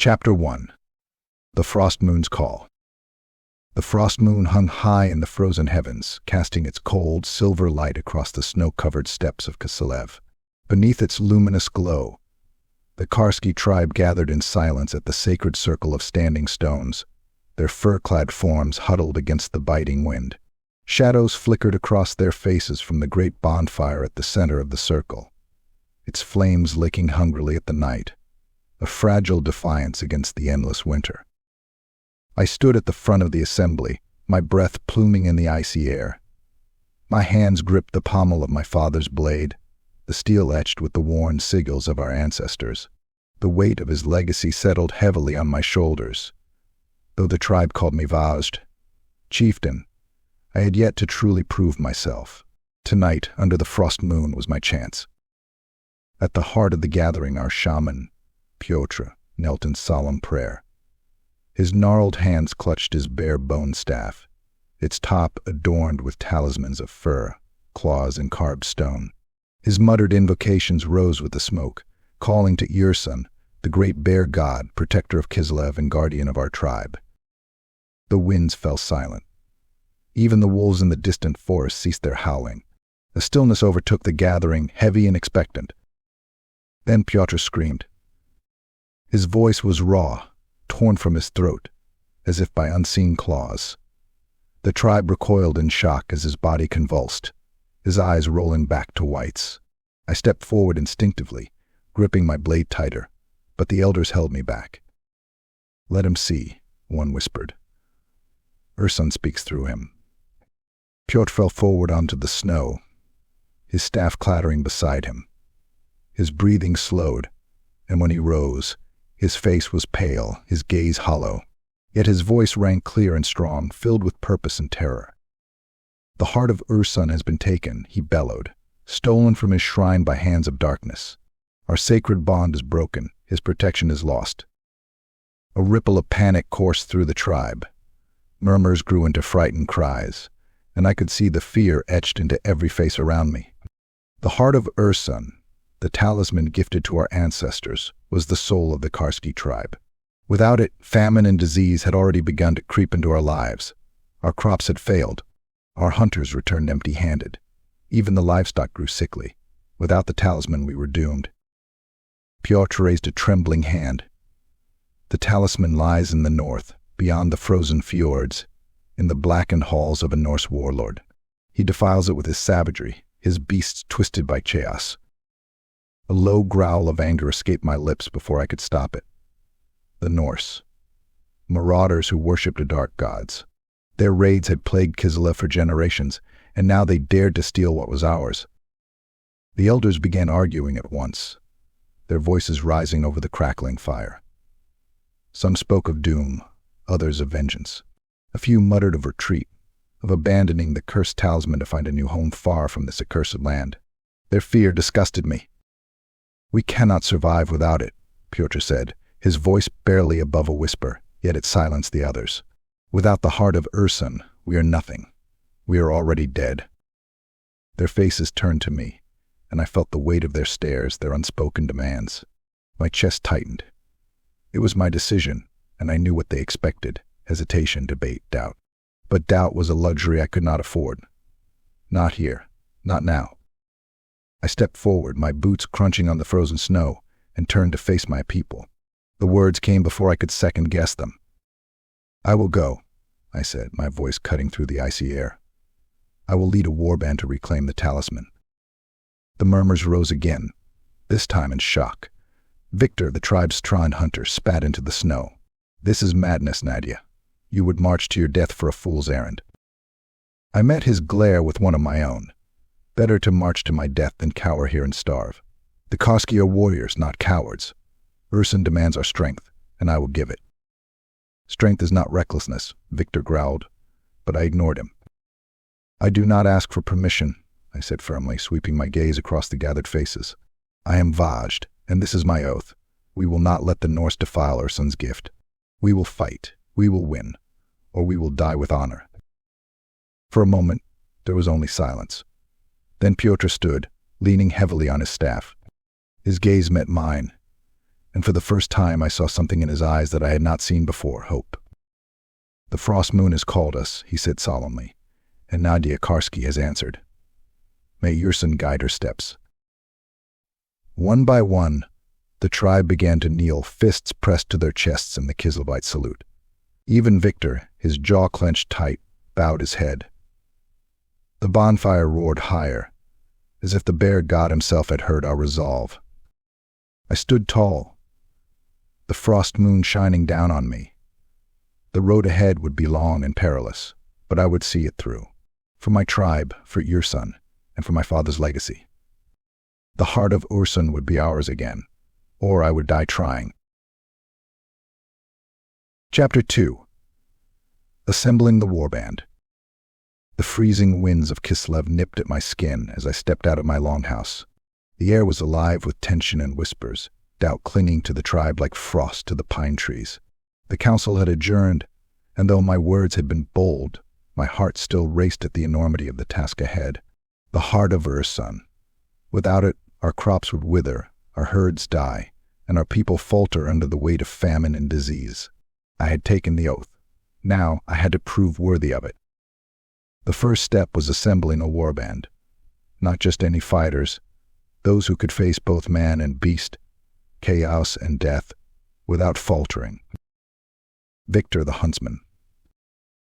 Chapter 1. The Frost Moon's Call. The frost moon hung high in the frozen heavens, casting its cold, silver light across the snow-covered steppes of Kislev. Beneath its luminous glow, the Karsky tribe gathered in silence at the sacred circle of standing stones, their fur-clad forms huddled against the biting wind. Shadows flickered across their faces from the great bonfire at the center of the circle, its flames licking hungrily at the night, a fragile defiance against the endless winter. I stood at the front of the assembly, my breath pluming in the icy air. My hands gripped the pommel of my father's blade, the steel etched with the worn sigils of our ancestors. The weight of his legacy settled heavily on my shoulders. Though the tribe called me Vazd, chieftain, I had yet to truly prove myself. Tonight, under the frost moon, was my chance. At the heart of the gathering, our shaman, Pyotr, knelt in solemn prayer. His gnarled hands clutched his bare bone staff, its top adorned with talismans of fur, claws, and carved stone. His muttered invocations rose with the smoke, calling to Ursun, the great bear god, protector of Kislev and guardian of our tribe. The winds fell silent. Even the wolves in the distant forest ceased their howling. A stillness overtook the gathering, heavy and expectant. Then Pyotr screamed. His voice was raw, torn from his throat, as if by unseen claws. The tribe recoiled in shock as his body convulsed, his eyes rolling back to whites. I stepped forward instinctively, gripping my blade tighter, but the elders held me back. "Let him see," one whispered. "Ursun speaks through him." Pyotr fell forward onto the snow, his staff clattering beside him. His breathing slowed, and when he rose, his face was pale, his gaze hollow, yet his voice rang clear and strong, filled with purpose and terror. "The heart of Ursun has been taken," he bellowed, "stolen from his shrine by hands of darkness. Our sacred bond is broken, his protection is lost." A ripple of panic coursed through the tribe. Murmurs grew into frightened cries, and I could see the fear etched into every face around me. The heart of Ursun, the talisman gifted to our ancestors, was the soul of the Karsky tribe. Without it, famine and disease had already begun to creep into our lives. Our crops had failed. Our hunters returned empty-handed. Even the livestock grew sickly. Without the talisman, we were doomed. Pyotr raised a trembling hand. "The talisman lies in the north, beyond the frozen fjords, in the blackened halls of a Norse warlord. He defiles it with his savagery, his beasts twisted by chaos." A low growl of anger escaped my lips before I could stop it. The Norse. Marauders who worshipped the dark gods. Their raids had plagued Kislev for generations, and now they dared to steal what was ours. The elders began arguing at once, their voices rising over the crackling fire. Some spoke of doom, others of vengeance. A few muttered of retreat, of abandoning the cursed talisman to find a new home far from this accursed land. Their fear disgusted me. "We cannot survive without it," Pyotr said, his voice barely above a whisper, yet it silenced the others. "Without the heart of Ursun, we are nothing. We are already dead." Their faces turned to me, and I felt the weight of their stares, their unspoken demands. My chest tightened. It was my decision, and I knew what they expected: hesitation, debate, doubt. But doubt was a luxury I could not afford. Not here, not now. I stepped forward, my boots crunching on the frozen snow, and turned to face my people. The words came before I could second-guess them. "I will go," I said, my voice cutting through the icy air. "I will lead a warband to reclaim the talisman." The murmurs rose again, this time in shock. Victor, the tribe's trained hunter, spat into the snow. "This is madness, Nadya. You would march to your death for a fool's errand." I met his glare with one of my own. Better to march to my death than cower here and starve. The Karsky are warriors, not cowards. Ursun demands our strength, and I will give it. "Strength is not recklessness," Victor growled, but I ignored him. "I do not ask for permission," I said firmly, sweeping my gaze across the gathered faces. "I am Vazd, and this is my oath. We will not let the Norse defile Ursun's gift. We will fight, we will win, or we will die with honor." For a moment, there was only silence. Then Pyotr stood, leaning heavily on his staff. His gaze met mine, and for the first time I saw something in his eyes that I had not seen before: hope. "The frost moon has called us," he said solemnly, "and Nadya Karsky has answered. May Ursun guide her steps." One by one, the tribe began to kneel, fists pressed to their chests in the Kislevite salute. Even Victor, his jaw clenched tight, bowed his head. The bonfire roared higher, as if the bear god himself had heard our resolve. I stood tall, the frost moon shining down on me. The road ahead would be long and perilous, but I would see it through. For my tribe, for Ursun, and for my father's legacy. The Heart of Ursun would be ours again, or I would die trying. Chapter 2. Assembling the Warband. The freezing winds of Kislev nipped at my skin as I stepped out of my longhouse. The air was alive with tension and whispers, doubt clinging to the tribe like frost to the pine trees. The council had adjourned, and though my words had been bold, my heart still raced at the enormity of the task ahead. The Heart of Ursun. Without it, our crops would wither, our herds die, and our people falter under the weight of famine and disease. I had taken the oath. Now I had to prove worthy of it. The first step was assembling a warband. Not just any fighters, those who could face both man and beast, chaos and death, without faltering. Victor the huntsman.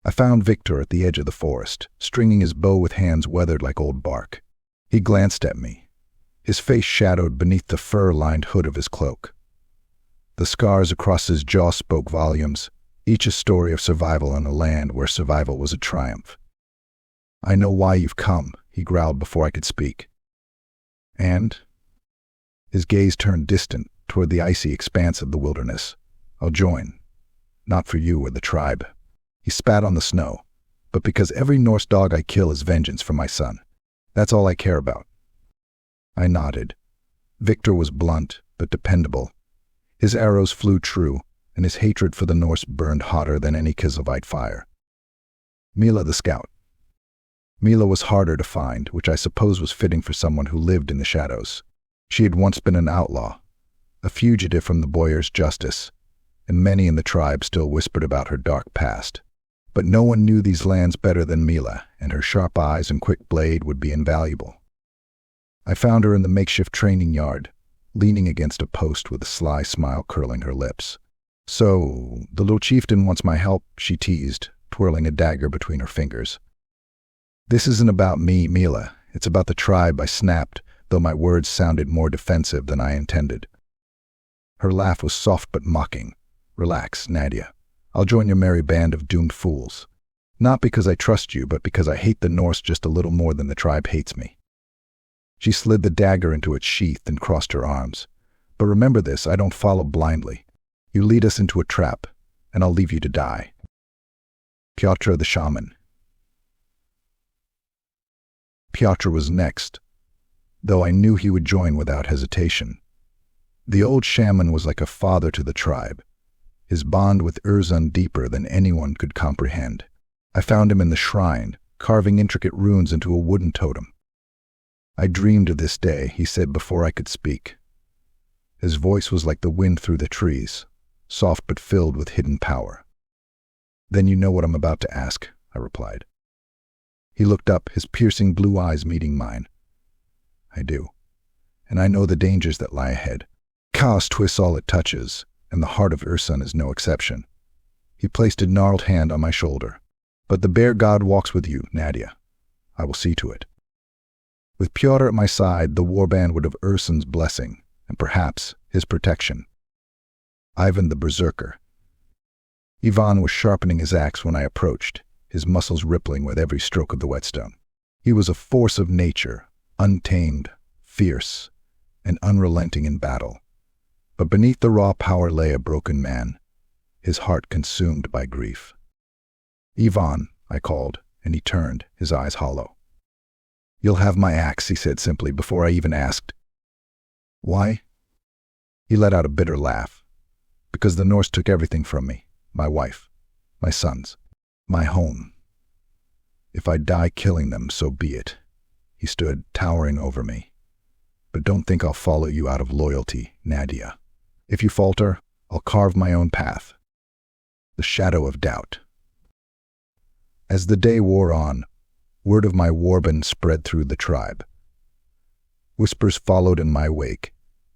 I found Victor at the edge of the forest, stringing his bow with hands weathered like old bark. He glanced at me, his face shadowed beneath the fur-lined hood of his cloak. The scars across his jaw spoke volumes, each a story of survival on a land where survival was a triumph. "I know why you've come," he growled before I could speak. "And?" His gaze turned distant toward the icy expanse of the wilderness. "I'll join. Not for you or the tribe." He spat on the snow. "But because every Norse dog I kill is vengeance for my son. That's all I care about." I nodded. Victor was blunt, but dependable. His arrows flew true, and his hatred for the Norse burned hotter than any Kislevite fire. Mila the scout. Mila was harder to find, which I suppose was fitting for someone who lived in the shadows. She had once been an outlaw, a fugitive from the boyar's justice, and many in the tribe still whispered about her dark past. But no one knew these lands better than Mila, and her sharp eyes and quick blade would be invaluable. I found her in the makeshift training yard, leaning against a post with a sly smile curling her lips. "So, the little chieftain wants my help," she teased, twirling a dagger between her fingers. "This isn't about me, Mila. It's about the tribe," I snapped, though my words sounded more defensive than I intended. Her laugh was soft but mocking. "Relax, Nadya. I'll join your merry band of doomed fools. Not because I trust you, but because I hate the Norse just a little more than the tribe hates me." She slid the dagger into its sheath and crossed her arms. "But remember this, I don't follow blindly. You lead us into a trap, and I'll leave you to die." Pyotr the shaman. Pyotr was next, though I knew he would join without hesitation. The old shaman was like a father to the tribe, his bond with Ursun deeper than anyone could comprehend. I found him in the shrine, carving intricate runes into a wooden totem. "I dreamed of this day," he said before I could speak. His voice was like the wind through the trees, soft but filled with hidden power. "Then you know what I'm about to ask," I replied. He looked up, his piercing blue eyes meeting mine. "I do, and I know the dangers that lie ahead. Chaos twists all it touches, and the Heart of Ursun is no exception." He placed a gnarled hand on my shoulder. "But the bear god walks with you, Nadya. I will see to it." With Pyotr at my side, the warband would have Ursun's blessing, and perhaps his protection. Ivan the berserker. Ivan was sharpening his axe when I approached, his muscles rippling with every stroke of the whetstone. He was a force of nature, untamed, fierce, and unrelenting in battle. But beneath the raw power lay a broken man, his heart consumed by grief. "Ivan," I called, and he turned, his eyes hollow. "You'll have my axe," he said simply, before I even asked. "Why?" He let out a bitter laugh. "Because the Norse took everything from me, my wife, my sons, my home. If I die killing them, so be it." He stood, towering over me. "But don't think I'll follow you out of loyalty, Nadya. If you falter, I'll carve my own path. The shadow of doubt. As the day wore on, word of my warband spread through the tribe. Whispers followed in my wake,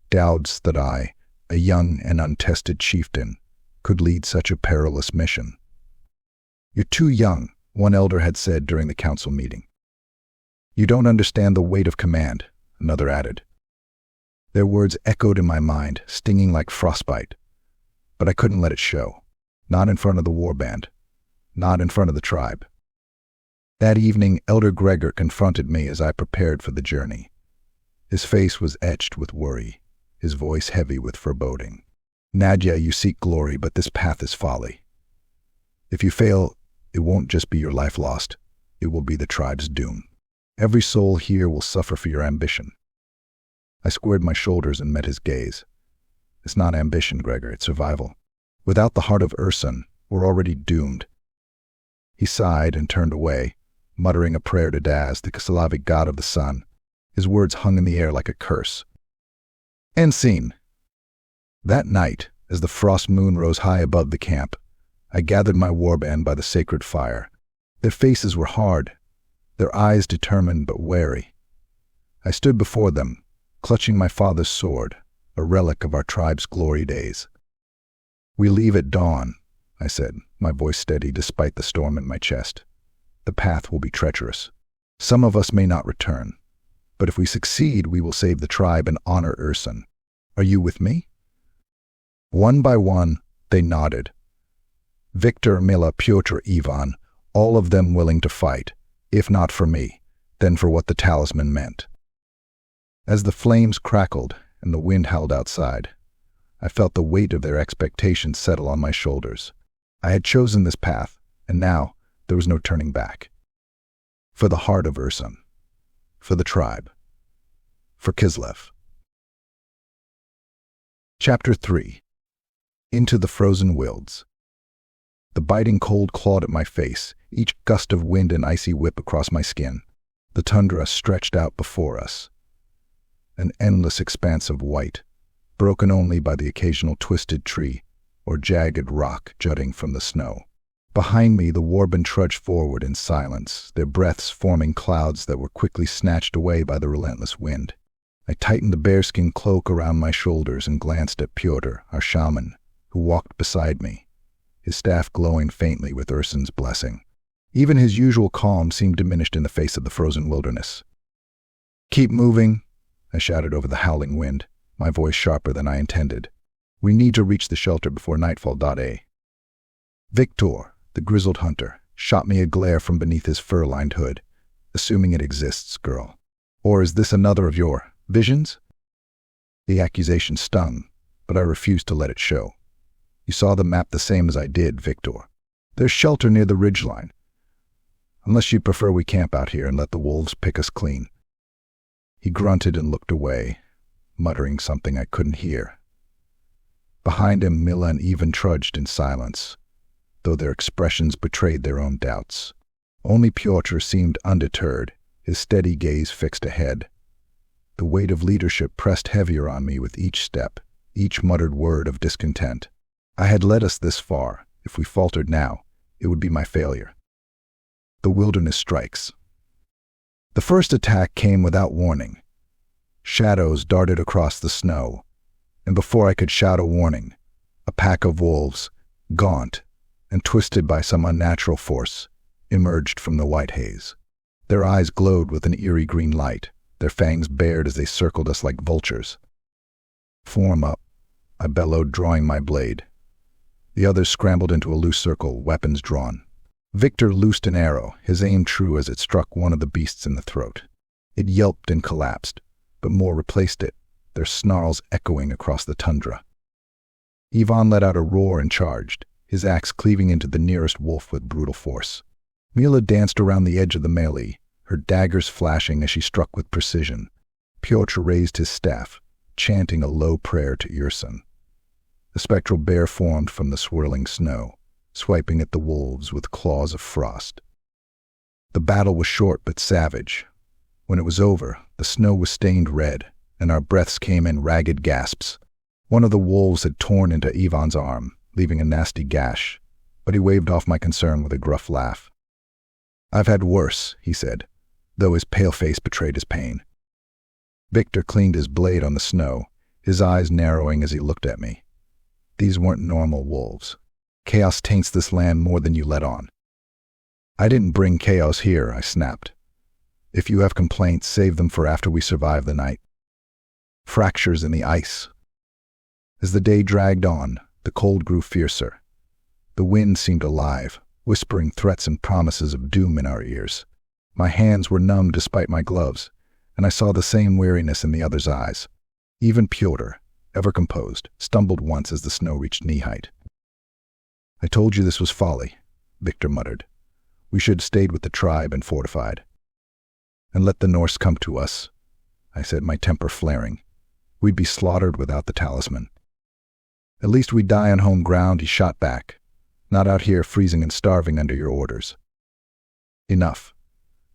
doubts that I, a young and untested chieftain, could lead such a perilous mission. "You're too young," one elder had said during the council meeting. "You don't understand the weight of command," another added. Their words echoed in my mind, stinging like frostbite. But I couldn't let it show. Not in front of the warband. Not in front of the tribe. That evening, Elder Gregor confronted me as I prepared for the journey. His face was etched with worry, his voice heavy with foreboding. "Nadya, you seek glory, but this path is folly. If you fail, it won't just be your life lost, it will be the tribe's doom. Every soul here will suffer for your ambition." I squared my shoulders and met his gaze. "It's not ambition, Gregor, it's survival. Without the Heart of Ursun, we're already doomed." He sighed and turned away, muttering a prayer to Daz, the Kislev god of the sun. His words hung in the air like a curse. End scene. That night, as the frost moon rose high above the camp, I gathered my warband by the sacred fire. Their faces were hard, their eyes determined but wary. I stood before them, clutching my father's sword, a relic of our tribe's glory days. "We leave at dawn," I said, my voice steady despite the storm in my chest. "The path will be treacherous. Some of us may not return, but if we succeed, we will save the tribe and honor Ursun. Are you with me?" One by one, they nodded. Victor, Mila, Pyotr, Ivan, all of them willing to fight, if not for me, then for what the talisman meant. As the flames crackled and the wind howled outside, I felt the weight of their expectations settle on my shoulders. I had chosen this path, and now there was no turning back. For the Heart of Ursun. For the tribe. For Kislev. Chapter 3. Into the Frozen Wilds. The biting cold clawed at my face, each gust of wind an icy whip across my skin. The tundra stretched out before us. An endless expanse of white, broken only by the occasional twisted tree or jagged rock jutting from the snow. Behind me, the warband trudged forward in silence, their breaths forming clouds that were quickly snatched away by the relentless wind. I tightened the bearskin cloak around my shoulders and glanced at Pyotr, our shaman, who walked beside me, his staff glowing faintly with Ursun's blessing. Even his usual calm seemed diminished in the face of the frozen wilderness. "Keep moving," I shouted over the howling wind, my voice sharper than I intended. "We need to reach the shelter before nightfall. Victor, the grizzled hunter, shot me a glare from beneath his fur-lined hood. "Assuming it exists, girl. Or is this another of your visions?" The accusation stung, but I refused to let it show. "You saw the map the same as I did, Victor. There's shelter near the ridgeline. Unless you prefer we camp out here and let the wolves pick us clean." He grunted and looked away, muttering something I couldn't hear. Behind him, Mila and Ivan trudged in silence, though their expressions betrayed their own doubts. Only Pyotr seemed undeterred, his steady gaze fixed ahead. The weight of leadership pressed heavier on me with each step, each muttered word of discontent. I had led us this far. If we faltered now, it would be my failure. The wilderness strikes. The first attack came without warning. Shadows darted across the snow, and before I could shout a warning, a pack of wolves, gaunt and twisted by some unnatural force, emerged from the white haze. Their eyes glowed with an eerie green light, their fangs bared as they circled us like vultures. "Form up," I bellowed, drawing my blade. The others scrambled into a loose circle, weapons drawn. Victor loosed an arrow, his aim true as it struck one of the beasts in the throat. It yelped and collapsed, but more replaced it, their snarls echoing across the tundra. Ivan let out a roar and charged, his axe cleaving into the nearest wolf with brutal force. Mila danced around the edge of the melee, her daggers flashing as she struck with precision. Pyotr raised his staff, chanting a low prayer to Ursun. The spectral bear formed from the swirling snow, swiping at the wolves with claws of frost. The battle was short but savage. When it was over, the snow was stained red, and our breaths came in ragged gasps. One of the wolves had torn into Ivan's arm, leaving a nasty gash, but he waved off my concern with a gruff laugh. "I've had worse," he said, though his pale face betrayed his pain. Victor cleaned his blade on the snow, his eyes narrowing as he looked at me. "These weren't normal wolves. Chaos taints this land more than you let on." "I didn't bring chaos here," I snapped. "If you have complaints, save them for after we survive the night." Fractures in the ice. As the day dragged on, the cold grew fiercer. The wind seemed alive, whispering threats and promises of doom in our ears. My hands were numb despite my gloves, and I saw the same weariness in the other's eyes. Even Pyotr, ever composed, stumbled once as the snow reached knee-height. "I told you this was folly," Victor muttered. "We should have stayed with the tribe and fortified." "And let the Norse come to us," I said, my temper flaring. "We'd be slaughtered without the talisman." "At least we'd die on home ground," he shot back. "Not out here freezing and starving under your orders." "Enough."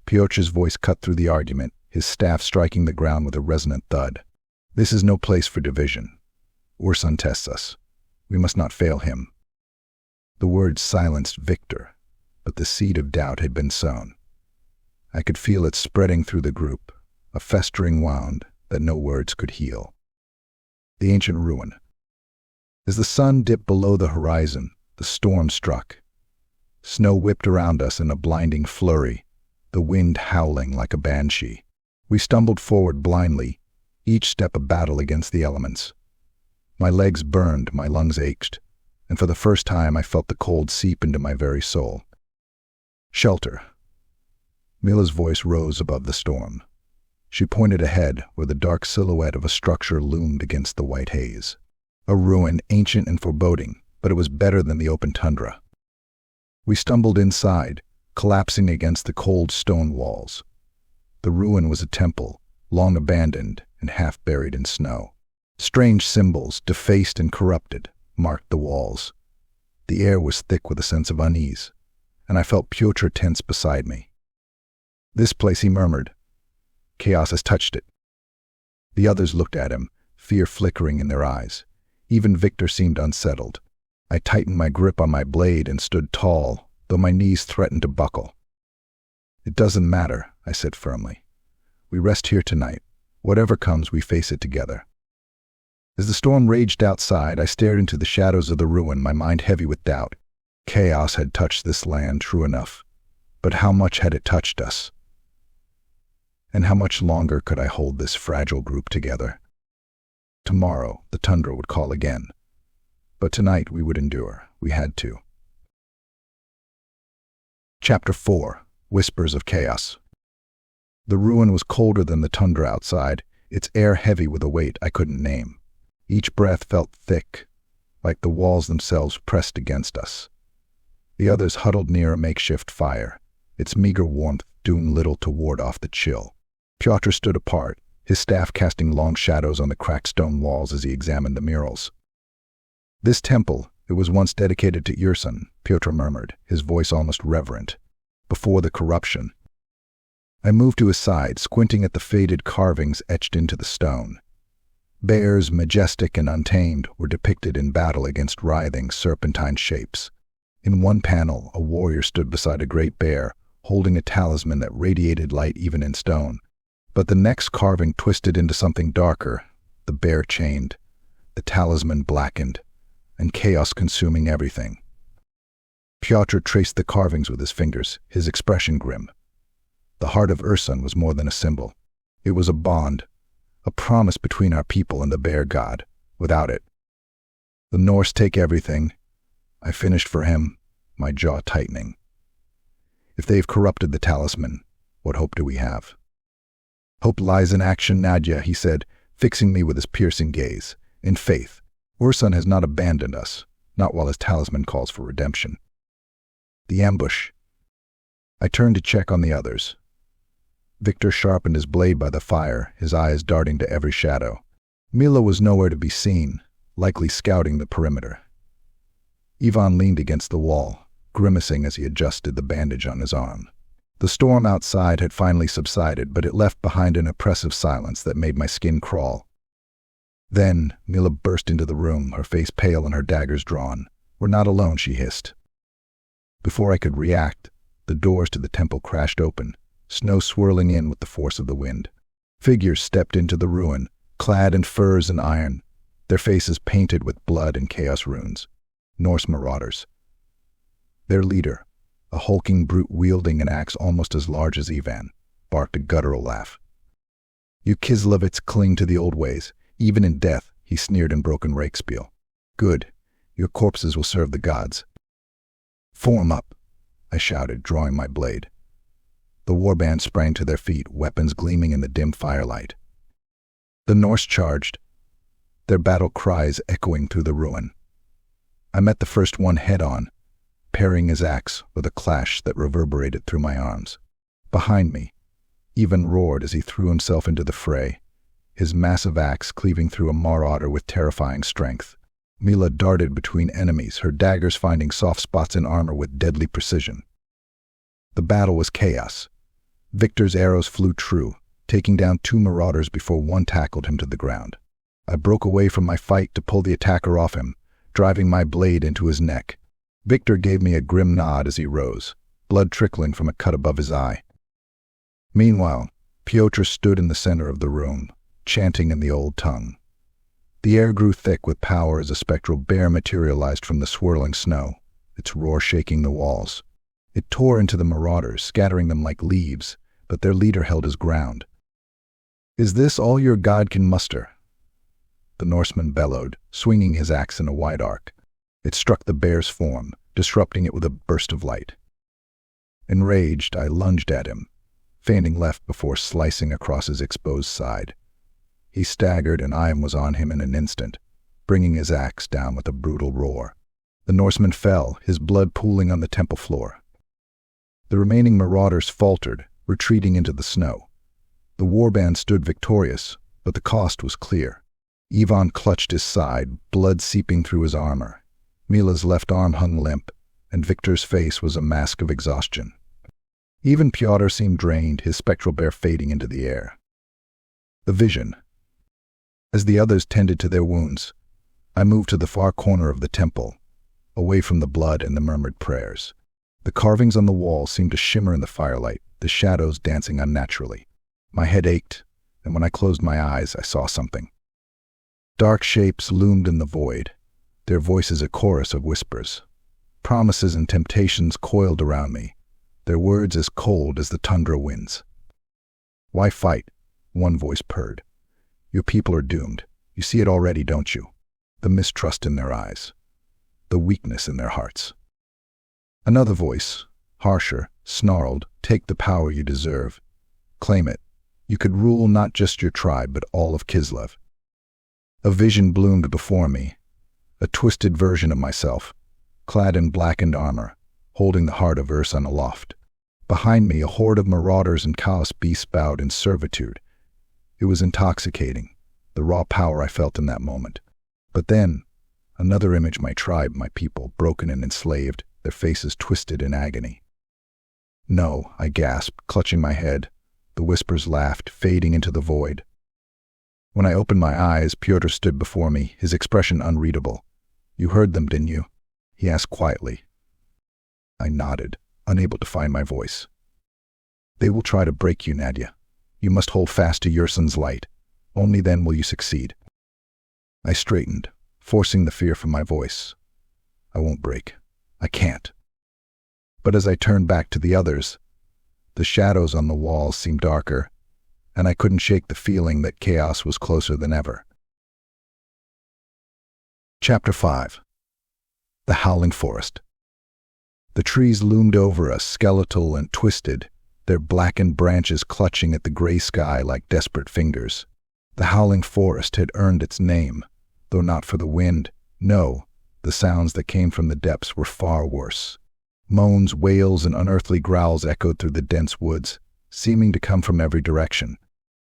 Pyotr's voice cut through the argument, his staff striking the ground with a resonant thud. "This is no place for division. Ursun tests us. We must not fail him." The words silenced Victor, but the seed of doubt had been sown. I could feel it spreading through the group, a festering wound that no words could heal. The ancient ruin. As the sun dipped below the horizon, the storm struck. Snow whipped around us in a blinding flurry, the wind howling like a banshee. We stumbled forward blindly, each step a battle against the elements. My legs burned, my lungs ached, and for the first time I felt the cold seep into my very soul. "Shelter." Mila's voice rose above the storm. She pointed ahead, where the dark silhouette of a structure loomed against the white haze. A ruin, ancient and foreboding, but it was better than the open tundra. We stumbled inside, collapsing against the cold stone walls. The ruin was a temple, long abandoned and half buried in snow. Strange symbols, defaced and corrupted, marked the walls. The air was thick with a sense of unease, and I felt Pyotr tense beside me. "This place," he murmured. "Chaos has touched it." The others looked at him, fear flickering in their eyes. Even Victor seemed unsettled. I tightened my grip on my blade and stood tall, though my knees threatened to buckle. "It doesn't matter," I said firmly. "We rest here tonight. Whatever comes, we face it together." As the storm raged outside, I stared into the shadows of the ruin, my mind heavy with doubt. Chaos had touched this land, true enough. But how much had it touched us? And how much longer could I hold this fragile group together? Tomorrow, the Tundra would call again. But tonight we would endure. We had to. Chapter 4. Whispers of Chaos. The ruin was colder than the tundra outside, its air heavy with a weight I couldn't name. Each breath felt thick, like the walls themselves pressed against us. The others huddled near a makeshift fire, its meager warmth doing little to ward off the chill. Pyotr stood apart, his staff casting long shadows on the cracked stone walls as he examined the murals. "This temple, it was once dedicated to Ursun," Pyotr murmured, his voice almost reverent. "Before the corruption." I moved to his side, squinting at the faded carvings etched into the stone. Bears, majestic and untamed, were depicted in battle against writhing, serpentine shapes. In one panel, a warrior stood beside a great bear, holding a talisman that radiated light even in stone. But the next carving twisted into something darker, the bear chained, the talisman blackened, and chaos consuming everything. Pyotr traced the carvings with his fingers, his expression grim. The Heart of Ursun was more than a symbol. It was a bond, a promise between our people and the bear god. Without it, the Norse take everything. I finished for him, my jaw tightening. If they've corrupted the talisman, what hope do we have? "Hope lies in action, Nadya," he said, fixing me with his piercing gaze. "In faith. Ursun has not abandoned us, not while his talisman calls for redemption." The ambush. I turned to check on the others. Victor sharpened his blade by the fire, his eyes darting to every shadow. Mila was nowhere to be seen, likely scouting the perimeter. Ivan leaned against the wall, grimacing as he adjusted the bandage on his arm. The storm outside had finally subsided, but it left behind an oppressive silence that made my skin crawl. Then Mila burst into the room, her face pale and her daggers drawn. "We're not alone," she hissed. Before I could react, the doors to the temple crashed open, snow swirling in with the force of the wind. Figures stepped into the ruin, clad in furs and iron, their faces painted with blood and chaos runes. Norse marauders. Their leader, a hulking brute wielding an axe almost as large as Ivan, barked a guttural laugh. "You Kislevits cling to the old ways. Even in death," he sneered in broken Rakespiel. "Good. Your corpses will serve the gods." "Form up," I shouted, drawing my blade. The warband sprang to their feet, weapons gleaming in the dim firelight. The Norse charged, their battle cries echoing through the ruin. I met the first one head-on, parrying his axe with a clash that reverberated through my arms. Behind me, Ivan roared as he threw himself into the fray, his massive axe cleaving through a marauder with terrifying strength. Mila darted between enemies, her daggers finding soft spots in armor with deadly precision. The battle was chaos. Victor's arrows flew true, taking down 2 marauders before one tackled him to the ground. I broke away from my fight to pull the attacker off him, driving my blade into his neck. Victor gave me a grim nod as he rose, blood trickling from a cut above his eye. Meanwhile, Pyotr stood in the center of the room, chanting in the old tongue. The air grew thick with power as a spectral bear materialized from the swirling snow, its roar shaking the walls. It tore into the marauders, scattering them like leaves, but their leader held his ground. "Is this all your god can muster?" The Norseman bellowed, swinging his axe in a wide arc. It struck the bear's form, disrupting it with a burst of light. Enraged, I lunged at him, feinting left before slicing across his exposed side. He staggered, and Ivan was on him in an instant, bringing his axe down with a brutal roar. The Norseman fell, his blood pooling on the temple floor. The remaining marauders faltered, retreating into the snow. The warband stood victorious, but the cost was clear. Ivan clutched his side, blood seeping through his armor. Mila's left arm hung limp, and Victor's face was a mask of exhaustion. Even Pyotr seemed drained, his spectral bear fading into the air. The vision. As the others tended to their wounds, I moved to the far corner of the temple, away from the blood and the murmured prayers. The carvings on the wall seemed to shimmer in the firelight, the shadows dancing unnaturally. My head ached, and when I closed my eyes, I saw something. Dark shapes loomed in the void, their voices a chorus of whispers. Promises and temptations coiled around me, their words as cold as the tundra winds. "Why fight?" one voice purred. "Your people are doomed. You see it already, don't you? The mistrust in their eyes, the weakness in their hearts." Another voice, harsher, snarled, "Take the power you deserve. Claim it. You could rule not just your tribe, but all of Kislev." A vision bloomed before me, a twisted version of myself, clad in blackened armor, holding the Heart of Ursun aloft. Behind me, a horde of marauders and chaos beasts bowed in servitude. It was intoxicating, the raw power I felt in that moment. But then, another image, my tribe, my people, broken and enslaved, their faces twisted in agony. "No," I gasped, clutching my head. The whispers laughed, fading into the void. When I opened my eyes, Pyotr stood before me, his expression unreadable. "You heard them, didn't you?" he asked quietly. I nodded, unable to find my voice. "They will try to break you, Nadya. You must hold fast to Ursun's light. Only then will you succeed." I straightened, forcing the fear from my voice. "I won't break. I can't." But as I turned back to the others, the shadows on the walls seemed darker, and I couldn't shake the feeling that chaos was closer than ever. Chapter 5. The Howling Forest. The trees loomed over us, skeletal and twisted, their blackened branches clutching at the gray sky like desperate fingers. The Howling Forest had earned its name, though not for the wind. No, the sounds that came from the depths were far worse. Moans, wails, and unearthly growls echoed through the dense woods, seeming to come from every direction.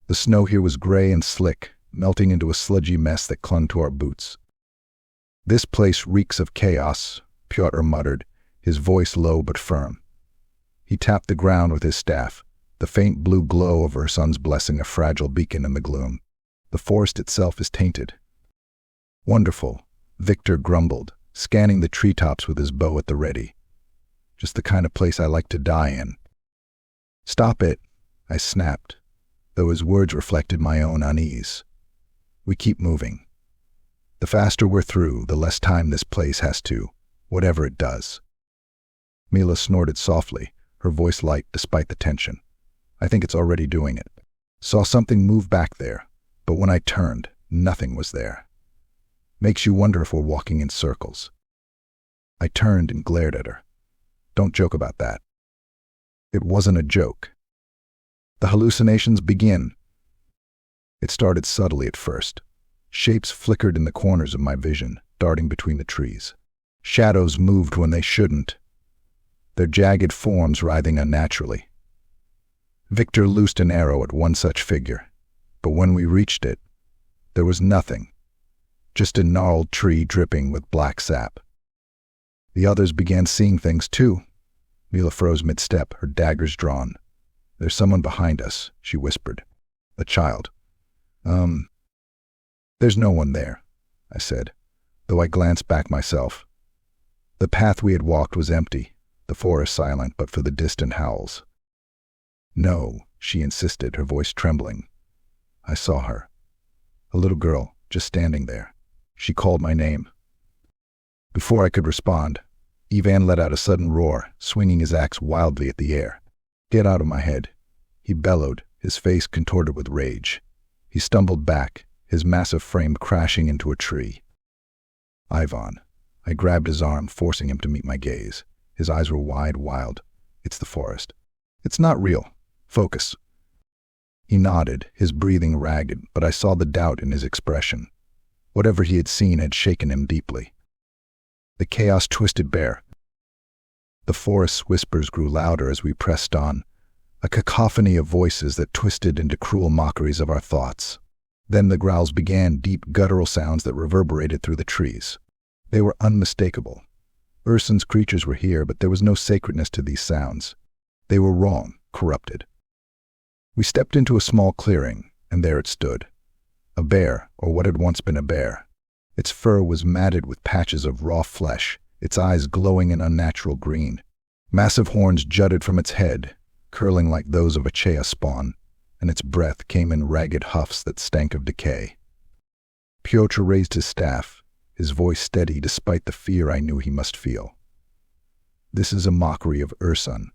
The snow here was gray and slick, melting into a sludgy mess that clung to our boots. "This place reeks of chaos," Pyotr muttered, his voice low but firm. He tapped the ground with his staff, the faint blue glow of Ursun's blessing a fragile beacon in the gloom. "The forest itself is tainted. Wonderful, Victor grumbled, scanning the treetops with his bow at the ready. Just the kind of place I like to die in. Stop it, I snapped, though his words reflected my own unease. We keep moving. The faster we're through, the less time this place has to, whatever it does. Mila snorted softly, her voice light despite the tension. I think it's already doing it. Saw something move back there, but when I turned, nothing was there. Makes you wonder if we're walking in circles. I turned and glared at her. Don't joke about that. It wasn't a joke. The hallucinations begin. It started subtly at first. Shapes flickered in the corners of my vision, darting between the trees. Shadows moved when they shouldn't, their jagged forms writhing unnaturally. Victor loosed an arrow at one such figure, but when we reached it, there was nothing, just a gnarled tree dripping with black sap. The others began seeing things too. Mila froze mid-step, her daggers drawn. There's someone behind us, she whispered. A child. There's no one there, I said, though I glanced back myself. The path we had walked was empty, the forest silent but for the distant howls. No, she insisted, her voice trembling. I saw her. A little girl, just standing there. She called my name. Before I could respond, Ivan let out a sudden roar, swinging his axe wildly at the air. Get out of my head, he bellowed, his face contorted with rage. He stumbled back, his massive frame crashing into a tree. Ivan. I grabbed his arm, forcing him to meet my gaze. His eyes were wide, wild. It's the forest. It's not real. Focus. He nodded, his breathing ragged, but I saw the doubt in his expression. Whatever he had seen had shaken him deeply. The chaos twisted bare. The forest's whispers grew louder as we pressed on, a cacophony of voices that twisted into cruel mockeries of our thoughts. Then the growls began, deep guttural sounds that reverberated through the trees. They were unmistakable. Ursun's creatures were here, but there was no sacredness to these sounds. They were wrong, corrupted. We stepped into a small clearing, and there it stood. A bear, or what had once been a bear. Its fur was matted with patches of raw flesh, its eyes glowing an unnatural green. Massive horns jutted from its head, curling like those of a chea spawn, and its breath came in ragged huffs that stank of decay. Pyotr raised his staff, his voice steady despite the fear I knew he must feel. This is a mockery of Ursun,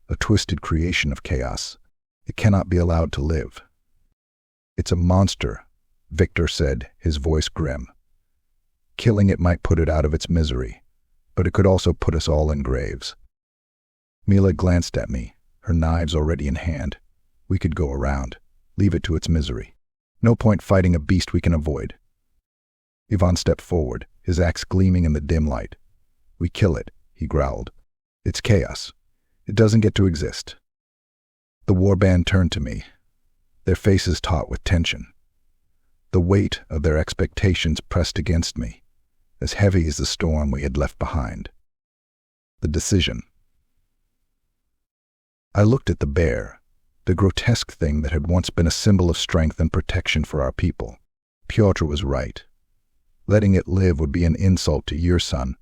a twisted creation of chaos. It cannot be allowed to live. It's a monster, Victor said, his voice grim. Killing it might put it out of its misery, but it could also put us all in graves. Mila glanced at me, her knives already in hand. We could go around, leave it to its misery. No point fighting a beast we can avoid. Ivan stepped forward, his axe gleaming in the dim light. We kill it, he growled. It's chaos. It doesn't get to exist. The warband turned to me, their faces taut with tension. The weight of their expectations pressed against me, as heavy as the storm we had left behind. The decision. I looked at the bear, the grotesque thing that had once been a symbol of strength and protection for our people. Pyotr was right. Letting it live would be an insult to Ursun,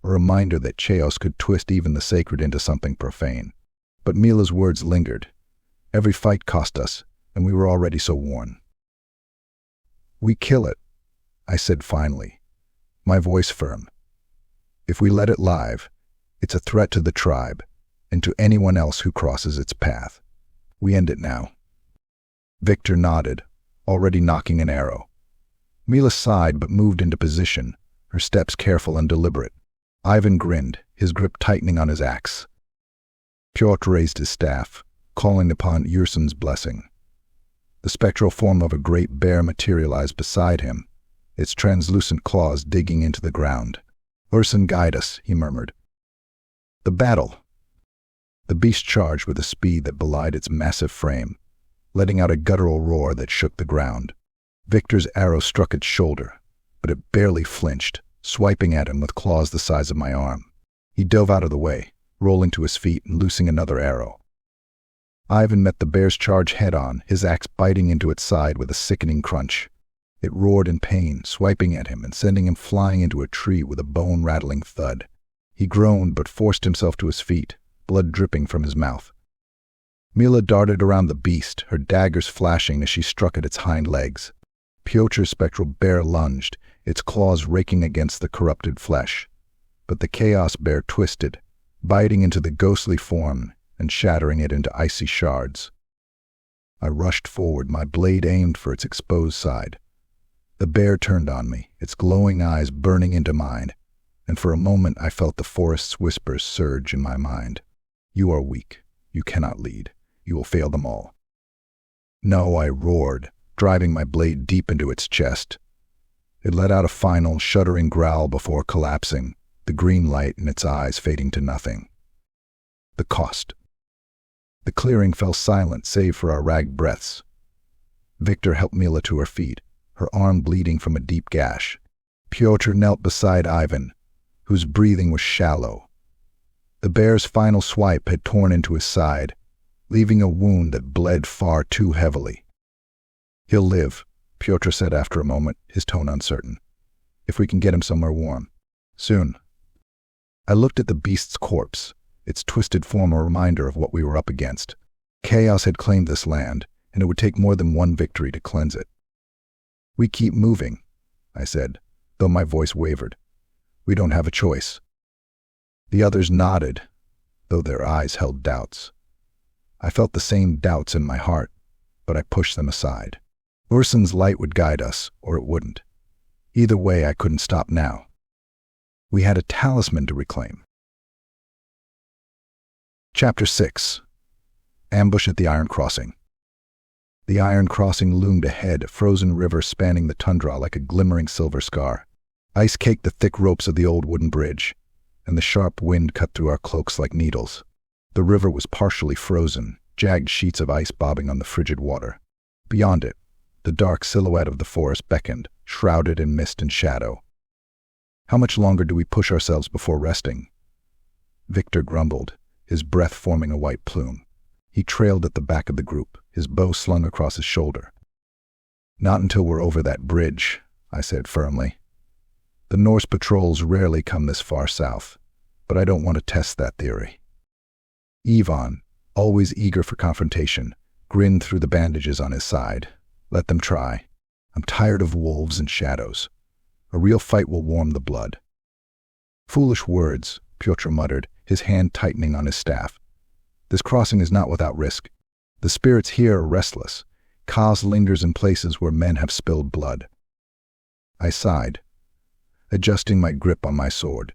a reminder that chaos could twist even the sacred into something profane. But Mila's words lingered. Every fight cost us, and we were already so worn. We kill it, I said finally, my voice firm. If we let it live, it's a threat to the tribe, and to anyone else who crosses its path. We end it now. Victor nodded, already nocking an arrow. Mila sighed but moved into position, her steps careful and deliberate. Ivan grinned, his grip tightening on his axe. Pyotr raised his staff, calling upon Ursun's blessing. The spectral form of a great bear materialized beside him, its translucent claws digging into the ground. Ursun, guide us, he murmured. The battle. The beast charged with a speed that belied its massive frame, letting out a guttural roar that shook the ground. Victor's arrow struck its shoulder, but it barely flinched, swiping at him with claws the size of my arm. He dove out of the way, rolling to his feet and loosing another arrow. Ivan met the bear's charge head-on, his axe biting into its side with a sickening crunch. It roared in pain, swiping at him and sending him flying into a tree with a bone-rattling thud. He groaned but forced himself to his feet, blood dripping from his mouth. Mila darted around the beast, her daggers flashing as she struck at its hind legs. Pyotr's spectral bear lunged, its claws raking against the corrupted flesh. But the chaos bear twisted, biting into the ghostly form and shattering it into icy shards. I rushed forward, my blade aimed for its exposed side. The bear turned on me, its glowing eyes burning into mine, and for a moment I felt the forest's whispers surge in my mind. You are weak. You cannot lead. You will fail them all. No, I roared, driving my blade deep into its chest. It let out a final, shuddering growl before collapsing, the green light in its eyes fading to nothing. The cost. The clearing fell silent save for our ragged breaths. Victor helped Mila to her feet, her arm bleeding from a deep gash. Pyotr knelt beside Ivan, whose breathing was shallow. The bear's final swipe had torn into his side, leaving a wound that bled far too heavily. He'll live, Pyotr said after a moment, his tone uncertain. If we can get him somewhere warm. Soon. I looked at the beast's corpse, its twisted form a reminder of what we were up against. Chaos had claimed this land, and it would take more than one victory to cleanse it. We keep moving, I said, though my voice wavered. We don't have a choice. The others nodded, though their eyes held doubts. I felt the same doubts in my heart, but I pushed them aside. Ursun's light would guide us, or it wouldn't. Either way, I couldn't stop now. We had a talisman to reclaim. Chapter 6. Ambush at the Iron Crossing. The Iron Crossing loomed ahead, a frozen river spanning the tundra like a glimmering silver scar. Ice caked the thick ropes of the old wooden bridge, and the sharp wind cut through our cloaks like needles. The river was partially frozen, jagged sheets of ice bobbing on the frigid water. Beyond it, the dark silhouette of the forest beckoned, shrouded in mist and shadow. How much longer do we push ourselves before resting? Victor grumbled, his breath forming a white plume. He trailed at the back of the group, his bow slung across his shoulder. Not until we're over that bridge, I said firmly. The Norse patrols rarely come this far south, but I don't want to test that theory. Ivan, always eager for confrontation, grinned through the bandages on his side. Let them try. I'm tired of wolves and shadows. A real fight will warm the blood. Foolish words, Pyotr muttered, his hand tightening on his staff. This crossing is not without risk. The spirits here are restless. Kaz lingers in places where men have spilled blood. I sighed, adjusting my grip on my sword.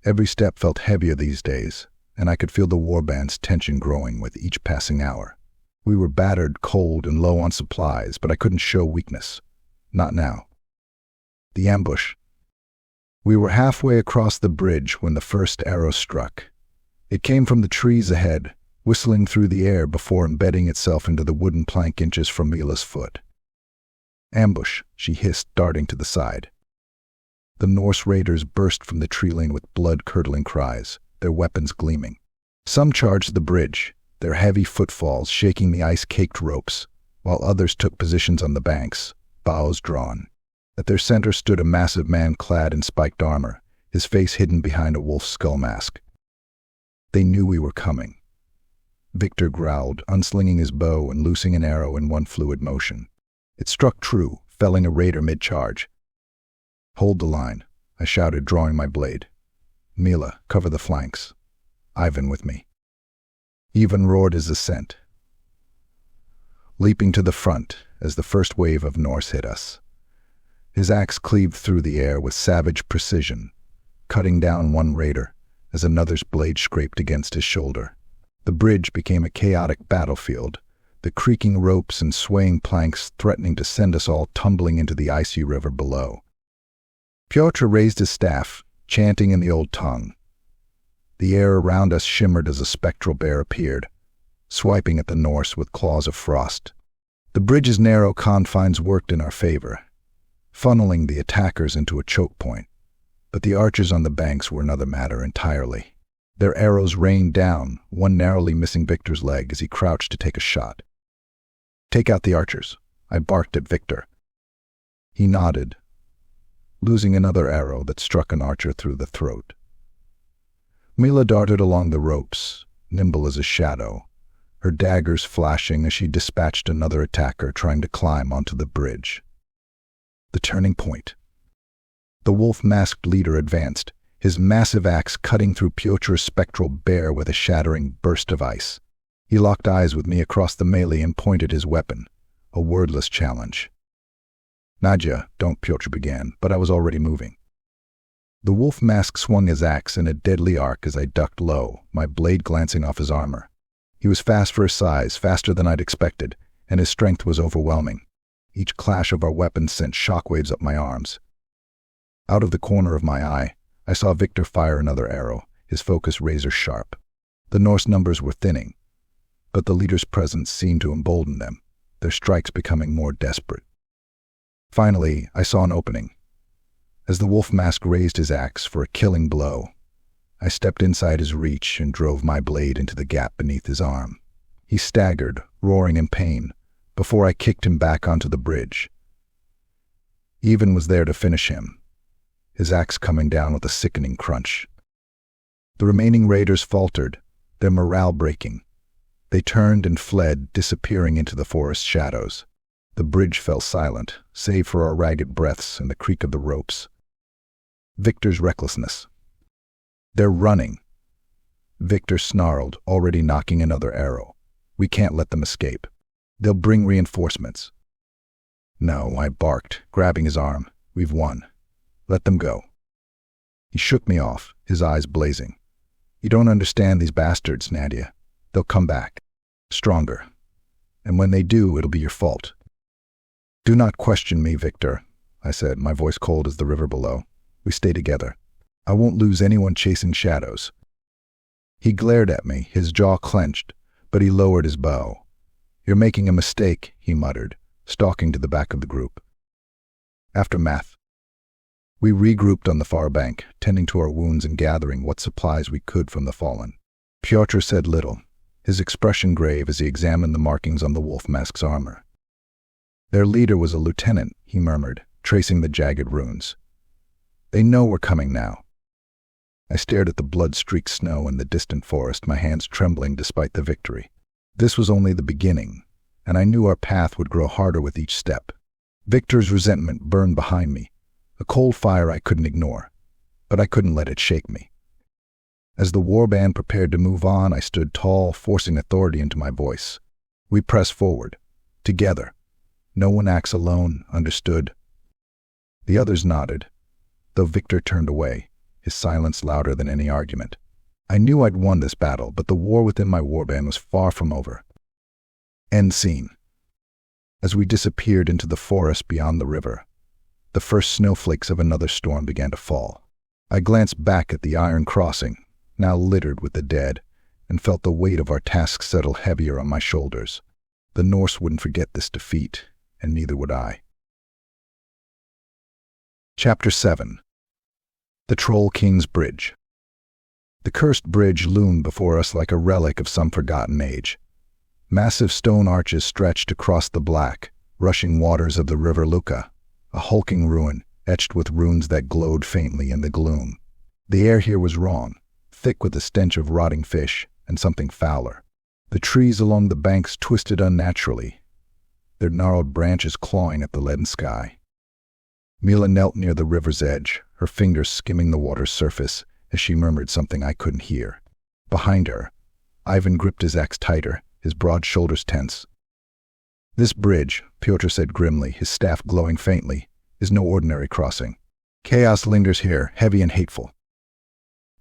Every step felt heavier these days, and I could feel the warband's tension growing with each passing hour. We were battered, cold, and low on supplies, but I couldn't show weakness. Not now. The ambush. We were halfway across the bridge when the first arrow struck. It came from the trees ahead, whistling through the air before embedding itself into the wooden plank inches from Mila's foot. Ambush, she hissed, darting to the side. The Norse raiders burst from the tree lane with blood-curdling cries, their weapons gleaming. Some charged the bridge, their heavy footfalls shaking the ice-caked ropes, while others took positions on the banks, bows drawn. At their center stood a massive man clad in spiked armor, his face hidden behind a wolf's skull mask. They knew we were coming. Victor growled, unslinging his bow and loosing an arrow in one fluid motion. It struck true, felling a raider mid-charge. Hold the line, I shouted, drawing my blade. Mila, cover the flanks. Ivan with me. Ivan roared his assent, leaping to the front as the first wave of Norse hit us. His axe cleaved through the air with savage precision, cutting down one raider as another's blade scraped against his shoulder. The bridge became a chaotic battlefield, the creaking ropes and swaying planks threatening to send us all tumbling into the icy river below. Pyotr raised his staff, chanting in the old tongue. The air around us shimmered as a spectral bear appeared, swiping at the Norse with claws of frost. The bridge's narrow confines worked in our favor, funneling the attackers into a choke point, but the archers on the banks were another matter entirely. Their arrows rained down, one narrowly missing Victor's leg as he crouched to take a shot. Take out the archers, I barked at Victor. He nodded, losing another arrow that struck an archer through the throat. Mila darted along the ropes, nimble as a shadow, her daggers flashing as she dispatched another attacker trying to climb onto the bridge. The turning point. The wolf-masked leader advanced, his massive axe cutting through Pyotr's spectral bear with a shattering burst of ice. He locked eyes with me across the melee and pointed his weapon, a wordless challenge. "Nadya, don't," Pyotr began, but I was already moving. The wolf mask swung his axe in a deadly arc as I ducked low, my blade glancing off his armor. He was fast for his size, faster than I'd expected, and his strength was overwhelming. Each clash of our weapons sent shockwaves up my arms. Out of the corner of my eye, I saw Victor fire another arrow, his focus razor-sharp. The Norse numbers were thinning, but the leader's presence seemed to embolden them, their strikes becoming more desperate. Finally, I saw an opening. As the wolf mask raised his axe for a killing blow, I stepped inside his reach and drove my blade into the gap beneath his arm. He staggered, roaring in pain, before I kicked him back onto the bridge. Even was there to finish him, his axe coming down with a sickening crunch. The remaining raiders faltered, their morale breaking. They turned and fled, disappearing into the forest shadows. The bridge fell silent, save for our ragged breaths and the creak of the ropes. Victor's recklessness. "They're running." Victor snarled, already knocking another arrow. "We can't let them escape. They'll bring reinforcements." "No," I barked, grabbing his arm. "We've won. Let them go." He shook me off, his eyes blazing. "You don't understand these bastards, Nadya. They'll come back. Stronger. And when they do, it'll be your fault." "Do not question me, Victor," I said, my voice cold as the river below. "We stay together. I won't lose anyone chasing shadows." He glared at me, his jaw clenched, but he lowered his bow. "You're making a mistake," he muttered, stalking to the back of the group. Aftermath. We regrouped on the far bank, tending to our wounds and gathering what supplies we could from the fallen. Pyotr said little, his expression grave as he examined the markings on the wolf mask's armor. "Their leader was a lieutenant," he murmured, tracing the jagged runes. "They know we're coming now." I stared at the blood-streaked snow in the distant forest, my hands trembling despite the victory. This was only the beginning, and I knew our path would grow harder with each step. Victor's resentment burned behind me, a cold fire I couldn't ignore, but I couldn't let it shake me. As the warband prepared to move on, I stood tall, forcing authority into my voice. We pressed forward, together. No one acts alone, understood. The others nodded, though Victor turned away, his silence louder than any argument. I knew I'd won this battle, but the war within my warband was far from over. End scene. As we disappeared into the forest beyond the river, the first snowflakes of another storm began to fall. I glanced back at the iron crossing, now littered with the dead, and felt the weight of our task settle heavier on my shoulders. The Norse wouldn't forget this defeat, and neither would I. Chapter 7. The Troll King's Bridge. The cursed bridge loomed before us like a relic of some forgotten age. Massive stone arches stretched across the black, rushing waters of the river Luka, a hulking ruin etched with runes that glowed faintly in the gloom. The air here was wrong, thick with the stench of rotting fish and something fouler. The trees along the banks twisted unnaturally, their gnarled branches clawing at the leaden sky. Mila knelt near the river's edge, her fingers skimming the water's surface as she murmured something I couldn't hear. Behind her, Ivan gripped his axe tighter, his broad shoulders tense. "This bridge," Pyotr said grimly, his staff glowing faintly, "is no ordinary crossing. Chaos lingers here, heavy and hateful."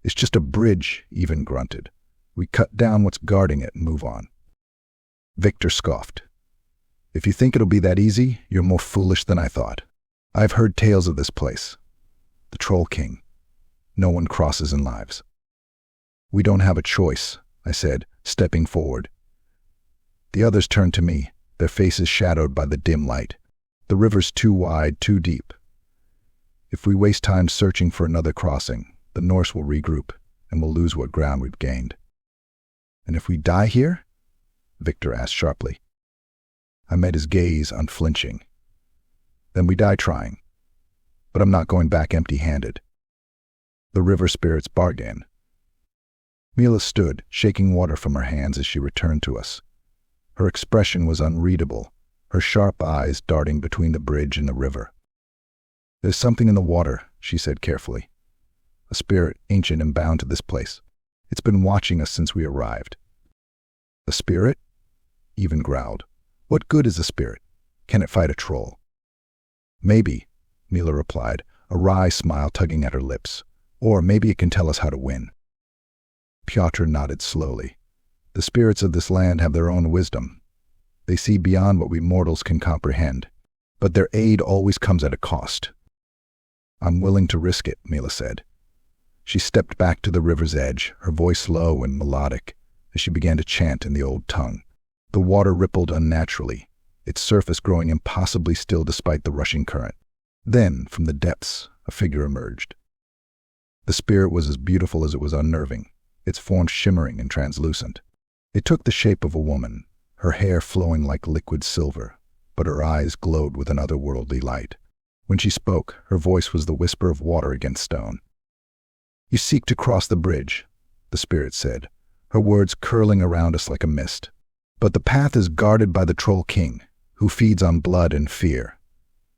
"It's just a bridge," Ivan grunted. "We cut down what's guarding it and move on." Victor scoffed. "If you think it'll be that easy, you're more foolish than I thought. I've heard tales of this place. The Troll King. No one crosses in lives." "We don't have a choice," I said, stepping forward. The others turned to me, their faces shadowed by the dim light. "The river's too wide, too deep. If we waste time searching for another crossing, the Norse will regroup, and we'll lose what ground we've gained." "And if we die here?" Victor asked sharply. I met his gaze, unflinching. then we die trying. But I'm not going back empty-handed. The river spirits bargain. Mila stood, shaking water from her hands as she returned to us. Her expression was unreadable, her sharp eyes darting between the bridge and the river. "There's something in the water," she said carefully. "A spirit, ancient and bound to this place. It's been watching us since we arrived." "A spirit?" Even growled. "What good is a spirit? Can it fight a troll?" "Maybe," Mila replied, a wry smile tugging at her lips. "Or maybe it can tell us how to win." Pyotr nodded slowly. "The spirits of this land have their own wisdom. They see beyond what we mortals can comprehend, but their aid always comes at a cost." "I'm willing to risk it," Mila said. She stepped back to the river's edge, her voice low and melodic, as she began to chant in the old tongue. The water rippled unnaturally, its surface growing impossibly still despite the rushing current. Then, from the depths, a figure emerged. The spirit was as beautiful as it was unnerving, its form shimmering and translucent. It took the shape of a woman, her hair flowing like liquid silver, but her eyes glowed with an otherworldly light. When she spoke, her voice was the whisper of water against stone. "You seek to cross the bridge," the spirit said, her words curling around us like a mist. "But the path is guarded by the Troll King, who feeds on blood and fear.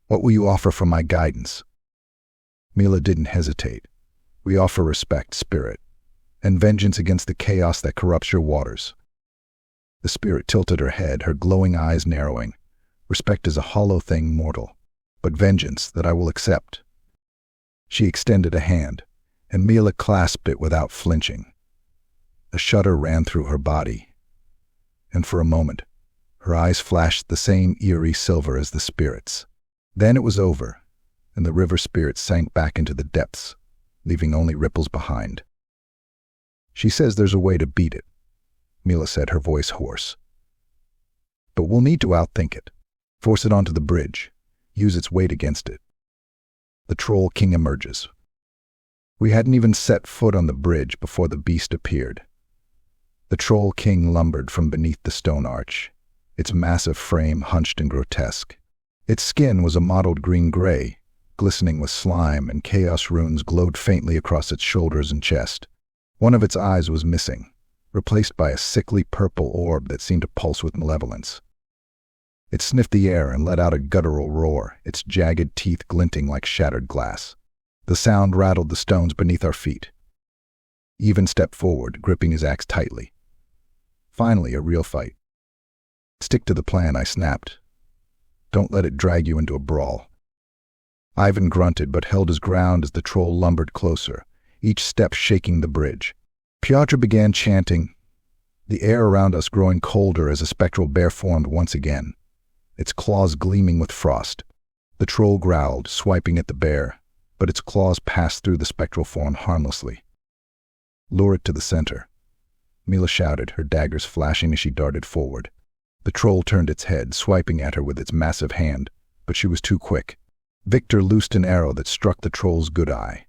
What will you offer for my guidance?" Mila didn't hesitate. "We offer respect, spirit, and vengeance against the chaos that corrupts your waters." The spirit tilted her head, her glowing eyes narrowing. "Respect is a hollow thing, mortal, but vengeance that I will accept." She extended a hand, and Mila clasped it without flinching. A shudder ran through her body, and for a moment, her eyes flashed the same eerie silver as the spirit's. Then it was over, and the river spirit sank back into the depths, leaving only ripples behind. "She says there's a way to beat it," Mila said, her voice hoarse. "But we'll need to outthink it, force it onto the bridge, use its weight against it." The Troll King emerges. We hadn't even set foot on the bridge before the beast appeared. The Troll King lumbered from beneath the stone arch, its massive frame hunched and grotesque. Its skin was a mottled green-gray, glistening with slime, and chaos runes glowed faintly across its shoulders and chest. One of its eyes was missing, replaced by a sickly purple orb that seemed to pulse with malevolence. It sniffed the air and let out a guttural roar, its jagged teeth glinting like shattered glass. The sound rattled the stones beneath our feet. Even stepped forward, gripping his axe tightly. Finally, a real fight. "Stick to the plan," I snapped. "Don't let it drag you into a brawl." Ivan grunted but held his ground as the troll lumbered closer, each step shaking the bridge. Pyotr began chanting, the air around us growing colder as a spectral bear formed once again, its claws gleaming with frost. The troll growled, swiping at the bear, but its claws passed through the spectral form harmlessly. "Lure it to the center," Mila shouted, her daggers flashing as she darted forward. The troll turned its head, swiping at her with its massive hand, but she was too quick. Victor loosed an arrow that struck the troll's good eye,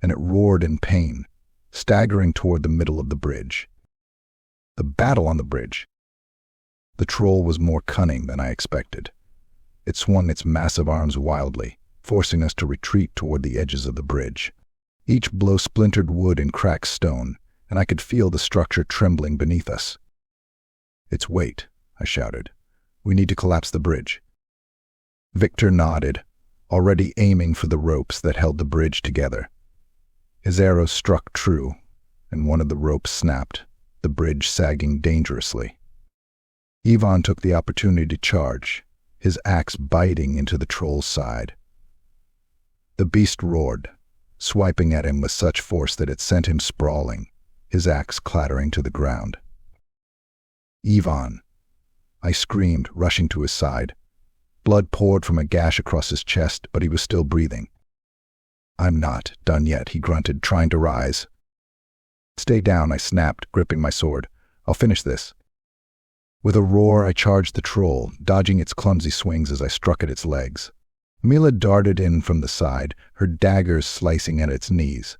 and it roared in pain, staggering toward the middle of the bridge. The battle on the bridge. The troll was more cunning than I expected. It swung its massive arms wildly, forcing us to retreat toward the edges of the bridge. Each blow splintered wood and cracked stone, and I could feel the structure trembling beneath us. "Its weight," I shouted. "We need to collapse the bridge." Victor nodded, already aiming for the ropes that held the bridge together. His arrow struck true, and one of the ropes snapped, the bridge sagging dangerously. Ivan took the opportunity to charge, his axe biting into the troll's side. The beast roared, swiping at him with such force that it sent him sprawling, his axe clattering to the ground. "Ivan!" I screamed, rushing to his side. Blood poured from a gash across his chest, but he was still breathing. "I'm not done yet," he grunted, trying to rise. "Stay down," I snapped, gripping my sword. "I'll finish this." With a roar, I charged the troll, dodging its clumsy swings as I struck at its legs. Mila darted in from the side, her daggers slicing at its knees.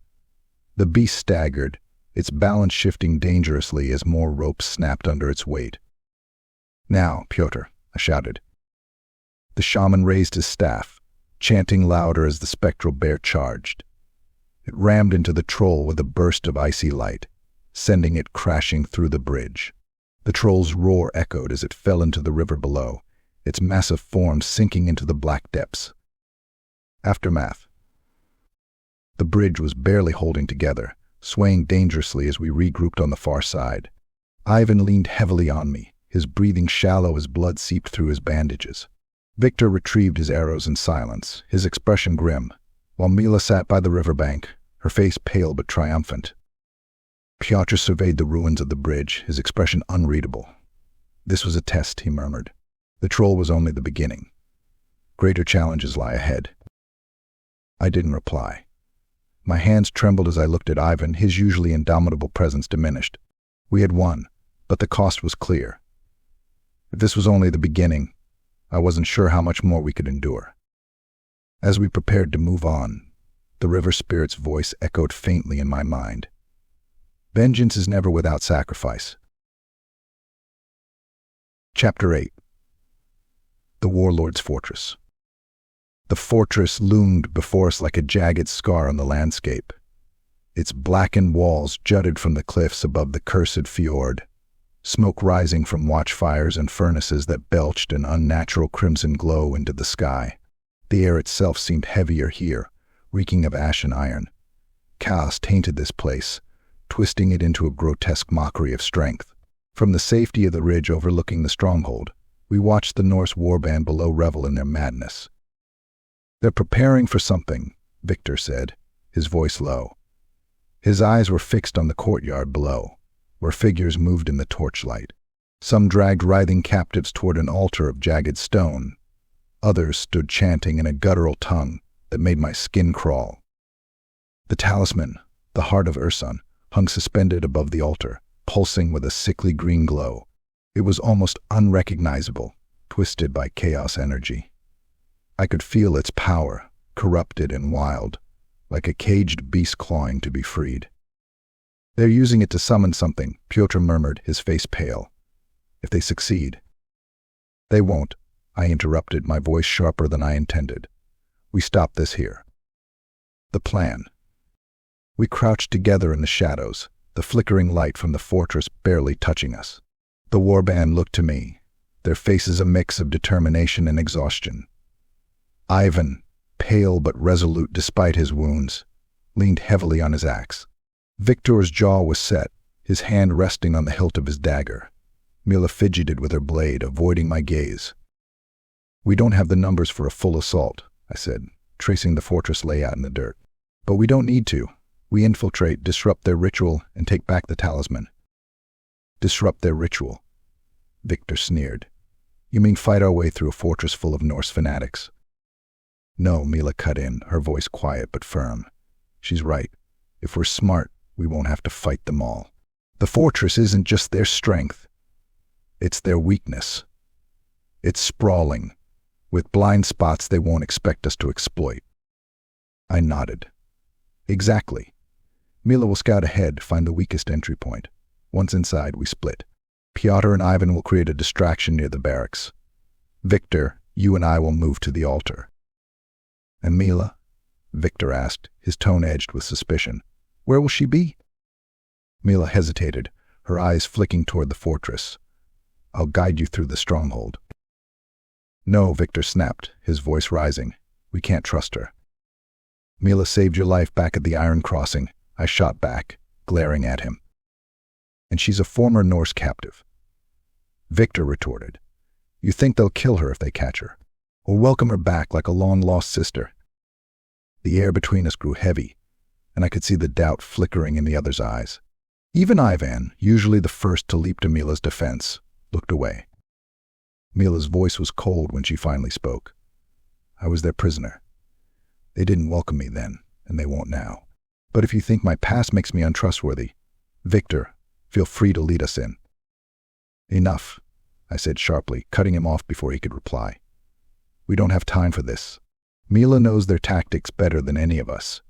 The beast staggered, its balance shifting dangerously as more ropes snapped under its weight. "Now, Pyotr," I shouted. The shaman raised his staff, chanting louder as the spectral bear charged. It rammed into the troll with a burst of icy light, sending it crashing through the bridge. The troll's roar echoed as it fell into the river below, its massive form sinking into the black depths. Aftermath. The bridge was barely holding together, swaying dangerously as we regrouped on the far side. Ivan leaned heavily on me, his breathing shallow as blood seeped through his bandages. Victor retrieved his arrows in silence, his expression grim, while Mila sat by the riverbank, her face pale but triumphant. Pyotr surveyed the ruins of the bridge, his expression unreadable. "This was a test," he murmured. "The troll was only the beginning. Greater challenges lie ahead." I didn't reply. My hands trembled as I looked at Ivan, his usually indomitable presence diminished. We had won, but the cost was clear. If this was only the beginning, I wasn't sure how much more we could endure. As we prepared to move on, the river spirit's voice echoed faintly in my mind. Vengeance is never without sacrifice. Chapter 8. The Warlord's Fortress. The fortress loomed before us like a jagged scar on the landscape. Its blackened walls jutted from the cliffs above the cursed fjord, smoke rising from watchfires and furnaces that belched an unnatural crimson glow into the sky. The air itself seemed heavier here, reeking of ash and iron. Chaos tainted this place, twisting it into a grotesque mockery of strength. From the safety of the ridge overlooking the stronghold, we watched the Norse warband below revel in their madness. "They're preparing for something," Victor said, his voice low. His eyes were fixed on the courtyard below, where figures moved in the torchlight. Some dragged writhing captives toward an altar of jagged stone. Others stood chanting in a guttural tongue that made my skin crawl. The talisman, the Heart of Ursun, hung suspended above the altar, pulsing with a sickly green glow. It was almost unrecognizable, twisted by chaos energy. I could feel its power, corrupted and wild, like a caged beast clawing to be freed. "They're using it to summon something," Pyotr murmured, his face pale. "If they succeed." "They won't," I interrupted, my voice sharper than I intended. "We stop this here." The plan. We crouched together in the shadows, the flickering light from the fortress barely touching us. The warband looked to me, their faces a mix of determination and exhaustion. Ivan, pale but resolute despite his wounds, leaned heavily on his axe. Victor's jaw was set, his hand resting on the hilt of his dagger. Mila fidgeted with her blade, avoiding my gaze. "We don't have the numbers for a full assault," I said, tracing the fortress layout in the dirt. "But we don't need to. We infiltrate, disrupt their ritual, and take back the talisman." "Disrupt their ritual?" Victor sneered. "You mean fight our way through a fortress full of Norse fanatics?" "No," Mila cut in, her voice quiet but firm. "She's right. If we're smart, we won't have to fight them all. The fortress isn't just their strength. It's their weakness. It's sprawling, with blind spots they won't expect us to exploit." I nodded. "Exactly. Mila will scout ahead, find the weakest entry point. Once inside, we split. Pyotr and Ivan will create a distraction near the barracks. Victor, you and I will move to the altar." "And Mila?" Victor asked, his tone edged with suspicion. "Where will she be?" Mila hesitated, her eyes flicking toward the fortress. "I'll guide you through the stronghold." "No," Victor snapped, his voice rising. "We can't trust her." "Mila saved your life back at the Iron Crossing," I shot back, glaring at him. "And she's a former Norse captive." Victor retorted. "You think they'll kill her if they catch her, or welcome her back like a long-lost sister?" The air between us grew heavy, and I could see the doubt flickering in the other's eyes. Even Ivan, usually the first to leap to Mila's defense, looked away. Mila's voice was cold when she finally spoke. "I was their prisoner. They didn't welcome me then, and they won't now. But if you think my past makes me untrustworthy, Victor, feel free to lead us in." "Enough," I said sharply, cutting him off before he could reply. "We don't have time for this. Mila knows their tactics better than any of us.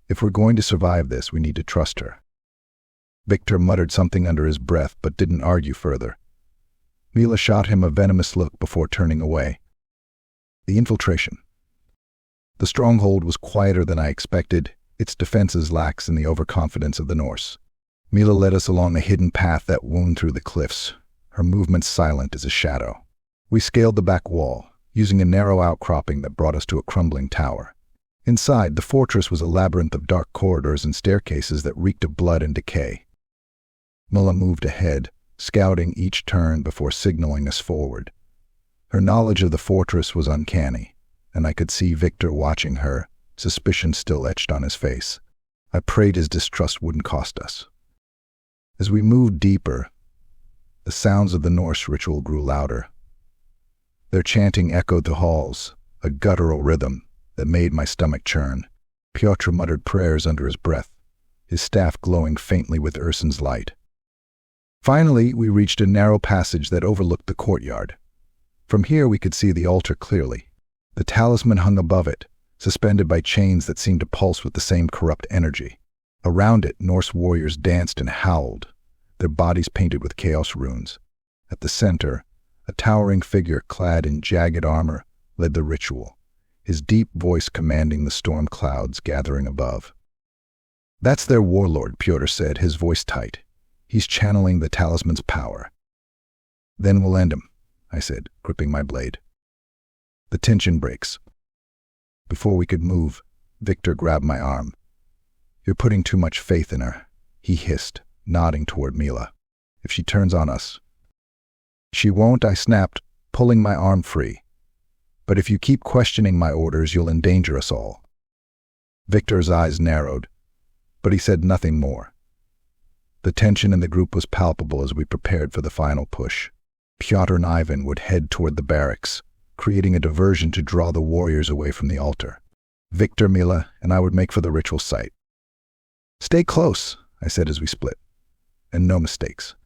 If we're going to survive this, we need to trust her." Victor muttered something under his breath but didn't argue further. Mila shot him a venomous look before turning away. "The infiltration. The stronghold was quieter than I expected, its defenses lax in the overconfidence of the Norse. Mila led us along a hidden path that wound through the cliffs, her movements silent as a shadow. We scaled the back wall, using a narrow outcropping that brought us to a crumbling tower. Inside, the fortress was a labyrinth of dark corridors and staircases that reeked of blood and decay. Mila moved ahead, scouting each turn before signaling us forward. Her knowledge of the fortress was uncanny, and I could see Victor watching her, suspicion still etched on his face. I prayed his distrust wouldn't cost us. As we moved deeper, the sounds of the Norse ritual grew louder. Their chanting echoed the halls, a guttural rhythm that made my stomach churn. Pyotr muttered prayers under his breath, his staff glowing faintly with Ursun's light. Finally, we reached a narrow passage that overlooked the courtyard. From here we could see the altar clearly. The talisman hung above it, suspended by chains that seemed to pulse with the same corrupt energy. Around it, Norse warriors danced and howled, their bodies painted with chaos runes. At the center, a towering figure clad in jagged armor led the ritual, his deep voice commanding the storm clouds gathering above. "That's their warlord," Pyotr said, his voice tight. "He's channeling the talisman's power." "Then we'll end him," I said, gripping my blade. The tension breaks. Before we could move, Victor grabbed my arm. "You're putting too much faith in her," he hissed, nodding toward Mila. "If she turns on us—" "She won't," I snapped, pulling my arm free. "But if you keep questioning my orders, you'll endanger us all." Victor's eyes narrowed, but he said nothing more. The tension in the group was palpable as we prepared for the final push. Pyotr and Ivan would head toward the barracks, creating a diversion to draw the warriors away from the altar. Victor, Mila, and I would make for the ritual site. "Stay close," I said as we split. "And no mistakes."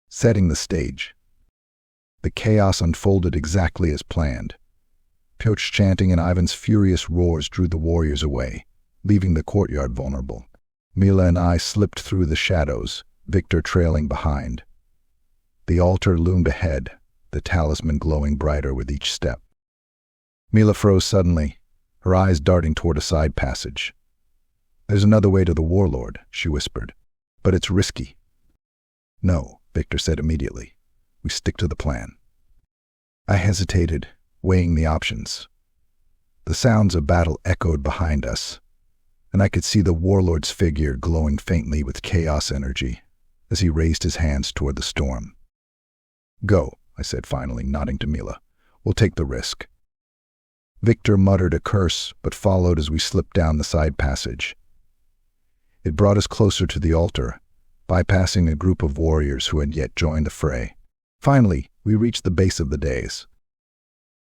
Setting the stage. The chaos unfolded exactly as planned. Pyotr's chanting and Ivan's furious roars drew the warriors away, leaving the courtyard vulnerable. Mila and I slipped through the shadows, Victor trailing behind. The altar loomed ahead, the talisman glowing brighter with each step. Mila froze suddenly, her eyes darting toward a side passage. "There's another way to the warlord," she whispered, "but it's risky." "No," Victor said immediately. "We stick to the plan." I hesitated, weighing the options. The sounds of battle echoed behind us, and I could see the warlord's figure glowing faintly with chaos energy as he raised his hands toward the storm. "Go," I said finally, nodding to Mila. "We'll take the risk." Victor muttered a curse, but followed as we slipped down the side passage. It brought us closer to the altar, bypassing a group of warriors who had yet joined the fray. Finally, we reached the base of the dais.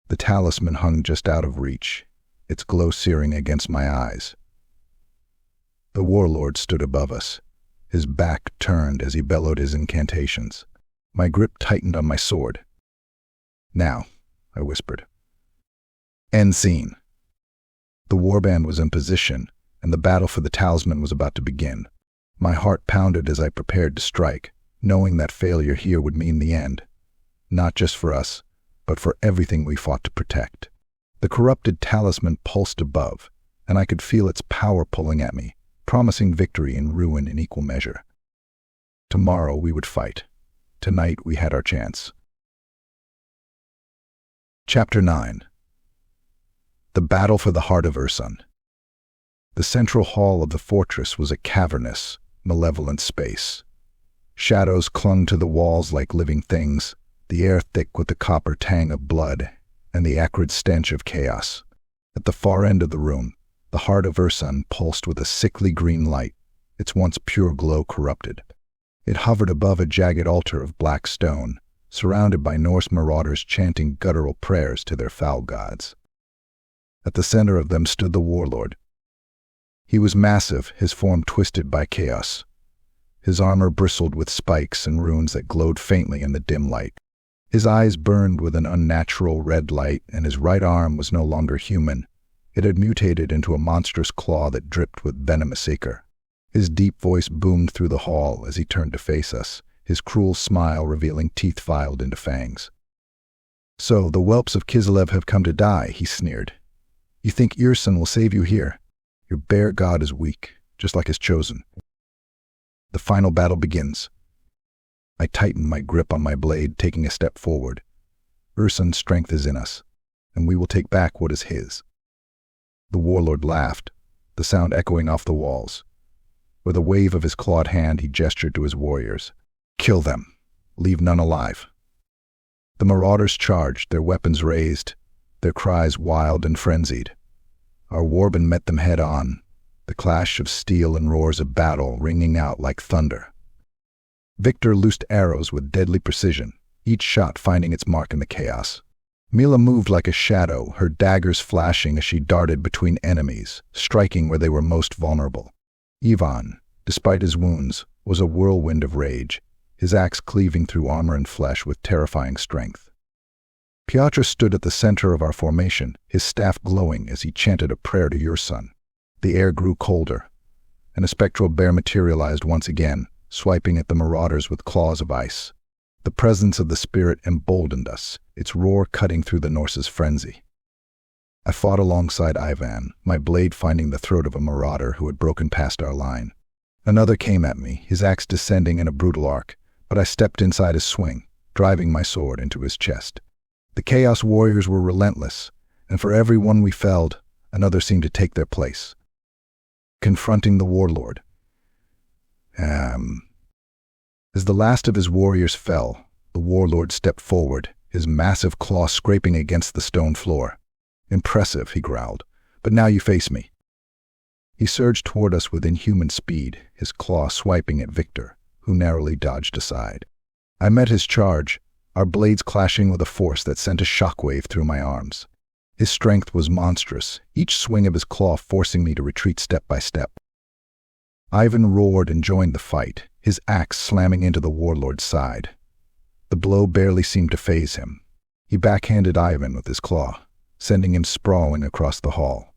The talisman hung just out of reach, its glow searing against my eyes. The warlord stood above us, his back turned as he bellowed his incantations. My grip tightened on my sword. "Now," I whispered. End scene. The warband was in position, and the battle for the talisman was about to begin. My heart pounded as I prepared to strike, knowing that failure here would mean the end. Not just for us, but for everything we fought to protect. The corrupted talisman pulsed above, and I could feel its power pulling at me, promising victory and ruin in equal measure. Tomorrow we would fight. Tonight we had our chance. Chapter 9. The Battle for the Heart of Ursun. The central hall of the fortress was a cavernous, malevolent space. Shadows clung to the walls like living things, the air thick with the copper tang of blood and the acrid stench of chaos. At the far end of the room, the Heart of Ursun pulsed with a sickly green light, its once pure glow corrupted. It hovered above a jagged altar of black stone, surrounded by Norse marauders chanting guttural prayers to their foul gods. At the center of them stood the warlord. He was massive, his form twisted by chaos. His armor bristled with spikes and runes that glowed faintly in the dim light. His eyes burned with an unnatural red light, and his right arm was no longer human. It had mutated into a monstrous claw that dripped with venomous ichor. His deep voice boomed through the hall as he turned to face us, his cruel smile revealing teeth filed into fangs. "So the whelps of Kislev have come to die," he sneered. You think Ursun will save you here? Your bear god is weak, just like his chosen. The final battle begins. I tighten my grip on my blade, taking a step forward. Ursun's strength is in us, and we will take back what is his. The warlord laughed, the sound echoing off the walls. With a wave of his clawed hand, he gestured to his warriors. Kill them. Leave none alive. The marauders charged, their weapons raised, their cries wild and frenzied. Our warband met them head on, the clash of steel and roars of battle ringing out like thunder. Victor loosed arrows with deadly precision, each shot finding its mark in the chaos. Mila moved like a shadow, her daggers flashing as she darted between enemies, striking where they were most vulnerable. Ivan, despite his wounds, was a whirlwind of rage, his axe cleaving through armor and flesh with terrifying strength. Pyotr stood at the center of our formation, his staff glowing as he chanted a prayer to Ursun. The air grew colder, and a spectral bear materialized once again, swiping at the marauders with claws of ice. The presence of the spirit emboldened us, its roar cutting through the Norse's frenzy. I fought alongside Ivan, my blade finding the throat of a marauder who had broken past our line. Another came at me, his axe descending in a brutal arc, but I stepped inside his swing, driving my sword into his chest. The Chaos Warriors were relentless, and for every one we felled, another seemed to take their place. Confronting the warlord. As the last of his warriors fell, the warlord stepped forward, his massive claw scraping against the stone floor. Impressive, he growled, but now you face me. He surged toward us with inhuman speed, his claw swiping at Victor, who narrowly dodged aside. I met his charge, our blades clashing with a force that sent a shockwave through my arms. His strength was monstrous, each swing of his claw forcing me to retreat step by step. Ivan roared and joined the fight, his axe slamming into the warlord's side. The blow barely seemed to faze him. He backhanded Ivan with his claw, sending him sprawling across the hall.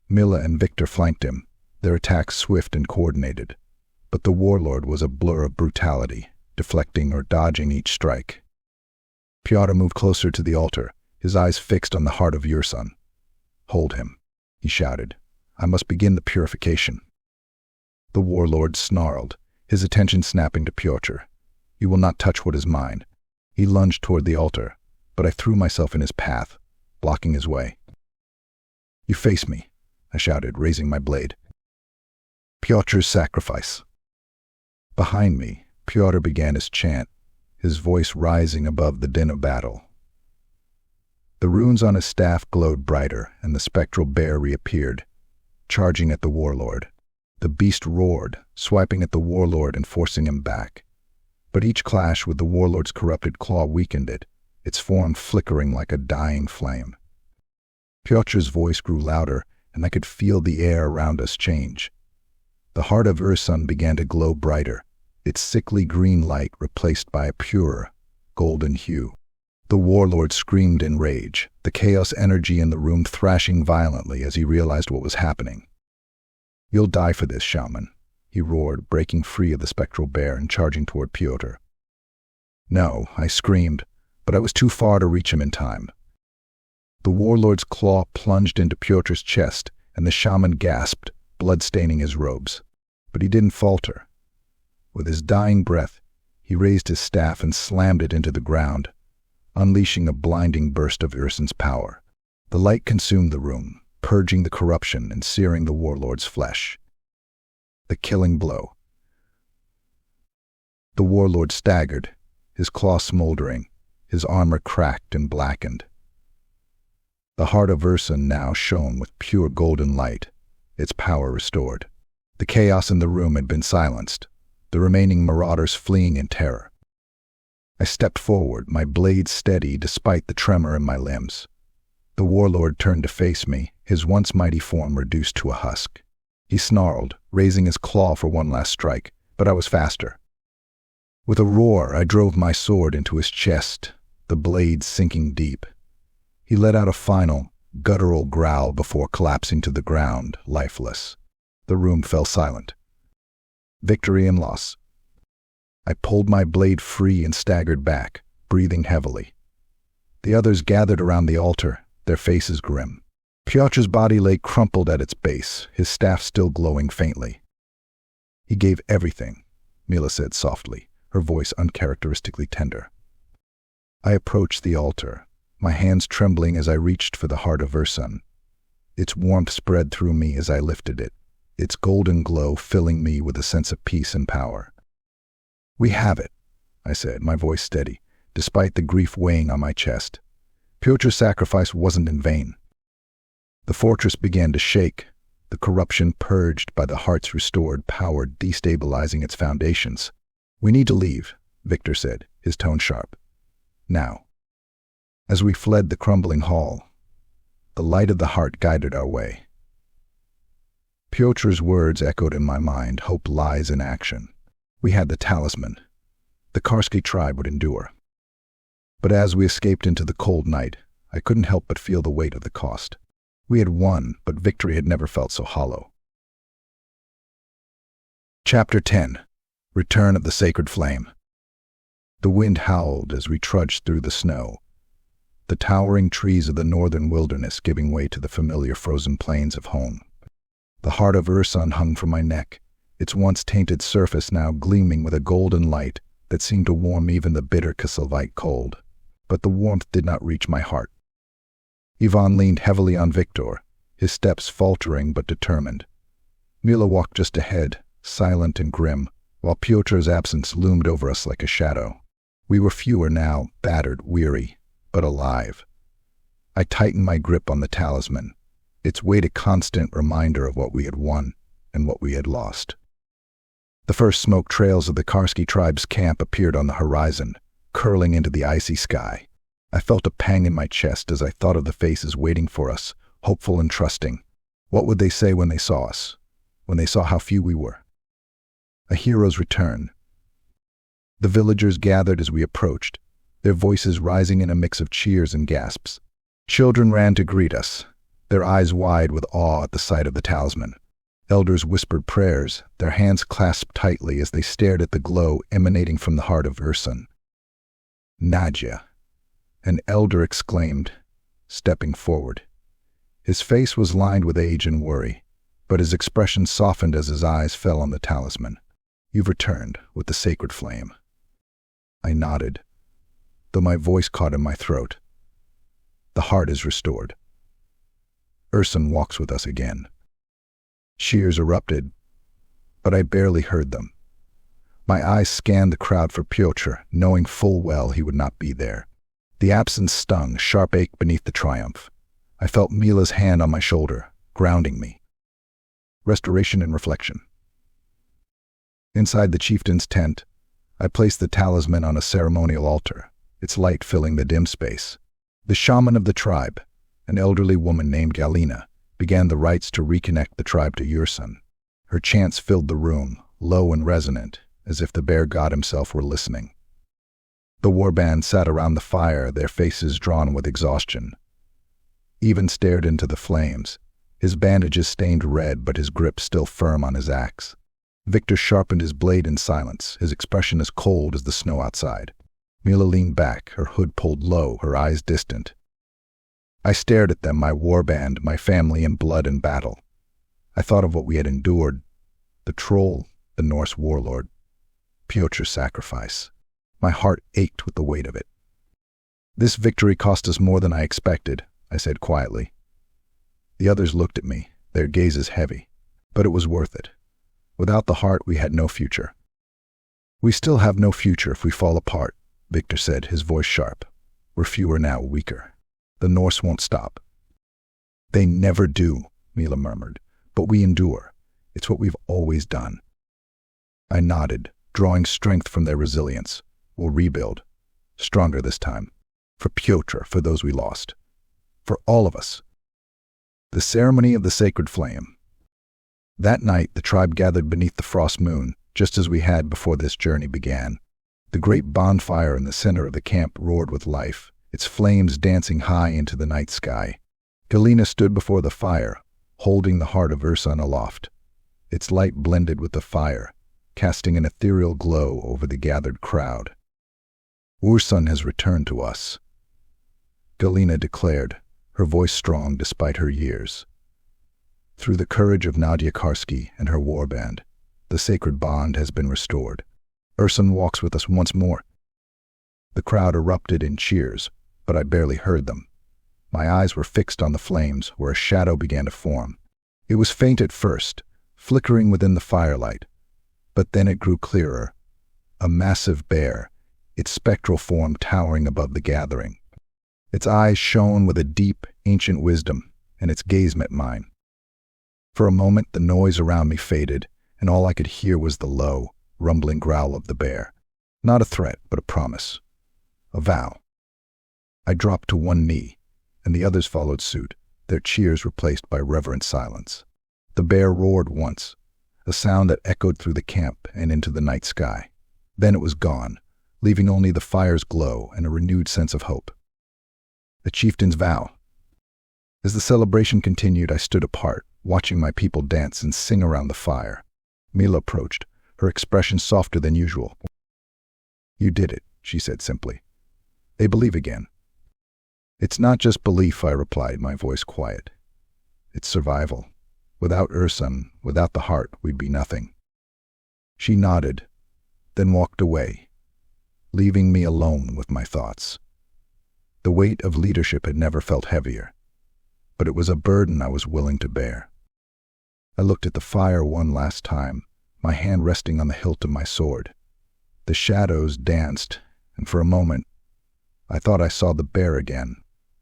Mila and Victor flanked him, their attacks swift and coordinated, but the warlord was a blur of brutality, deflecting or dodging each strike. Pyotr moved closer to the altar, his eyes fixed on the Heart of Ursun. Hold him, he shouted. I must begin the purification. The warlord snarled, his attention snapping to Pyotr. You will not touch what is mine. He lunged toward the altar, but I threw myself in his path, blocking his way. You face me, I shouted, raising my blade. Pyotr's sacrifice. Behind me, Pyotr began his chant, his voice rising above the din of battle. The runes on his staff glowed brighter, and the spectral bear reappeared, charging at the warlord. The beast roared, swiping at the warlord and forcing him back. But each clash with the warlord's corrupted claw weakened it, its form flickering like a dying flame. Pyotr's voice grew louder, and I could feel the air around us change. The Heart of Ursun began to glow brighter, its sickly green light replaced by a purer, golden hue. The warlord screamed in rage, the chaos energy in the room thrashing violently as he realized what was happening. You'll die for this, shaman, he roared, breaking free of the spectral bear and charging toward Pyotr. No, I screamed, but I was too far to reach him in time. The warlord's claw plunged into Pyotr's chest, and the shaman gasped, blood staining his robes. But he didn't falter. With his dying breath, he raised his staff and slammed it into the ground, unleashing a blinding burst of Ursun's power. The light consumed the room, purging the corruption and searing the warlord's flesh. The killing blow. The warlord staggered, his claw smoldering, his armor cracked and blackened. The Heart of Ursun now shone with pure golden light, its power restored. The chaos in the room had been silenced, the remaining marauders fleeing in terror. I stepped forward, my blade steady despite the tremor in my limbs. The warlord turned to face me, his once mighty form reduced to a husk. He snarled, raising his claw for one last strike, but I was faster. With a roar, I drove my sword into his chest, the blade sinking deep. He let out a final, guttural growl before collapsing to the ground, lifeless. The room fell silent. Victory and loss. I pulled my blade free and staggered back, breathing heavily. The others gathered around the altar, their faces grim. Pyotr's body lay crumpled at its base, his staff still glowing faintly. "He gave everything," Mila said softly, her voice uncharacteristically tender. I approached the altar, my hands trembling as I reached for the Heart of Ursun. Its warmth spread through me as I lifted it, its golden glow filling me with a sense of peace and power. "We have it," I said, my voice steady, despite the grief weighing on my chest. Pyotr's sacrifice wasn't in vain. The fortress began to shake, the corruption purged by the heart's restored power destabilizing its foundations. "We need to leave," Victor said, his tone sharp. "Now." As we fled the crumbling hall, the light of the heart guided our way. Pyotr's words echoed in my mind, "Hope lies in action." We had the talisman. The Karsky tribe would endure. But as we escaped into the cold night, I couldn't help but feel the weight of the cost. We had won, but victory had never felt so hollow. Chapter 10. Return of the Sacred Flame. The wind howled as we trudged through the snow, the towering trees of the northern wilderness giving way to the familiar frozen plains of home. The Heart of Ursun hung from my neck, its once tainted surface now gleaming with a golden light that seemed to warm even the bitter Kislevite cold. But the warmth did not reach my heart. Ivan leaned heavily on Victor, his steps faltering but determined. Mila walked just ahead, silent and grim, while Pyotr's absence loomed over us like a shadow. We were fewer now, battered, weary, but alive. I tightened my grip on the talisman, its weight a constant reminder of what we had won and what we had lost. The first smoke trails of the Karsky tribe's camp appeared on the horizon, curling into the icy sky. I felt a pang in my chest as I thought of the faces waiting for us, hopeful and trusting. What would they say when they saw us, when they saw how few we were? A hero's return. The villagers gathered as we approached, their voices rising in a mix of cheers and gasps. Children ran to greet us, their eyes wide with awe at the sight of the talisman. Elders whispered prayers, their hands clasped tightly as they stared at the glow emanating from the Heart of Ursun. "Nadya," an elder exclaimed, stepping forward. His face was lined with age and worry, but his expression softened as his eyes fell on the talisman. "You've returned with the sacred flame." I nodded, though my voice caught in my throat. "The heart is restored. Ursun walks with us again." Cheers erupted, but I barely heard them. My eyes scanned the crowd for Pyotr, knowing full well he would not be there. The absence stung, sharp ache beneath the triumph. I felt Mila's hand on my shoulder, grounding me. Restoration and reflection. Inside the chieftain's tent, I placed the talisman on a ceremonial altar, its light filling the dim space. The shaman of the tribe, an elderly woman named Galina, began the rites to reconnect the tribe to Ursun. Her chants filled the room, low and resonant, as if the bear god himself were listening. The warband sat around the fire, their faces drawn with exhaustion. Ivan stared into the flames, his bandages stained red but his grip still firm on his axe. Victor sharpened his blade in silence, his expression as cold as the snow outside. Mila leaned back, her hood pulled low, her eyes distant. I stared at them, my warband, my family in blood and battle. I thought of what we had endured, the troll, the Norse warlord, Pyotr's sacrifice. My heart ached with the weight of it. "This victory cost us more than I expected," I said quietly. The others looked at me, their gazes heavy, but it was worth it. Without the heart, we had no future. "We still have no future if we fall apart," Victor said, his voice sharp. "We're fewer now, weaker. The Norse won't stop." "They never do," Mila murmured, "but we endure. It's what we've always done." I nodded, drawing strength from their resilience. "We'll rebuild. Stronger this time. For Pyotr, for those we lost. For all of us." The ceremony of the sacred flame. That night, the tribe gathered beneath the frost moon, just as we had before this journey began. The great bonfire in the center of the camp roared with life, its flames dancing high into the night sky. Galina stood before the fire, holding the Heart of Ursun aloft. Its light blended with the fire, casting an ethereal glow over the gathered crowd. "Ursun has returned to us," Galina declared, her voice strong despite her years. Through the courage of Nadya Karsky and her warband, the sacred bond has been restored. Ursun walks with us once more. The crowd erupted in cheers, but I barely heard them. My eyes were fixed on the flames, where a shadow began to form. It was faint at first, flickering within the firelight, but then it grew clearer. A massive bear, its spectral form towering above the gathering. Its eyes shone with a deep, ancient wisdom, and its gaze met mine. For a moment, the noise around me faded, and all I could hear was the low, rumbling growl of the bear. Not a threat, but a promise. A vow. I dropped to one knee, and the others followed suit, their cheers replaced by reverent silence. The bear roared once, a sound that echoed through the camp and into the night sky. Then it was gone, leaving only the fire's glow and a renewed sense of hope. The chieftain's vow. As the celebration continued, I stood apart, watching my people dance and sing around the fire. Mila approached, her expression softer than usual. "You did it," she said simply. "They believe again." "It's not just belief," I replied, my voice quiet. "It's survival. Without Ursun, without the heart, we'd be nothing." She nodded, then walked away, leaving me alone with my thoughts. The weight of leadership had never felt heavier, but it was a burden I was willing to bear. I looked at the fire one last time, my hand resting on the hilt of my sword. The shadows danced, and for a moment, I thought I saw the bear again,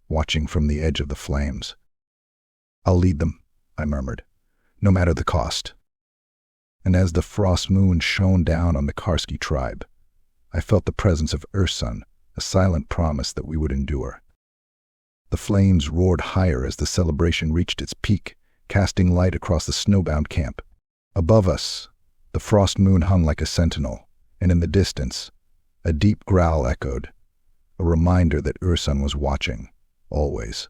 watching from the edge of the flames. "I'll lead them," I murmured, "no matter the cost." And as the frost moon shone down on the Karsky tribe, I felt the presence of Ursun, a silent promise that we would endure. The flames roared higher as the celebration reached its peak, casting light across the snowbound camp. Above us, the frost moon hung like a sentinel, and in the distance, a deep growl echoed, a reminder that Ursun was watching, always.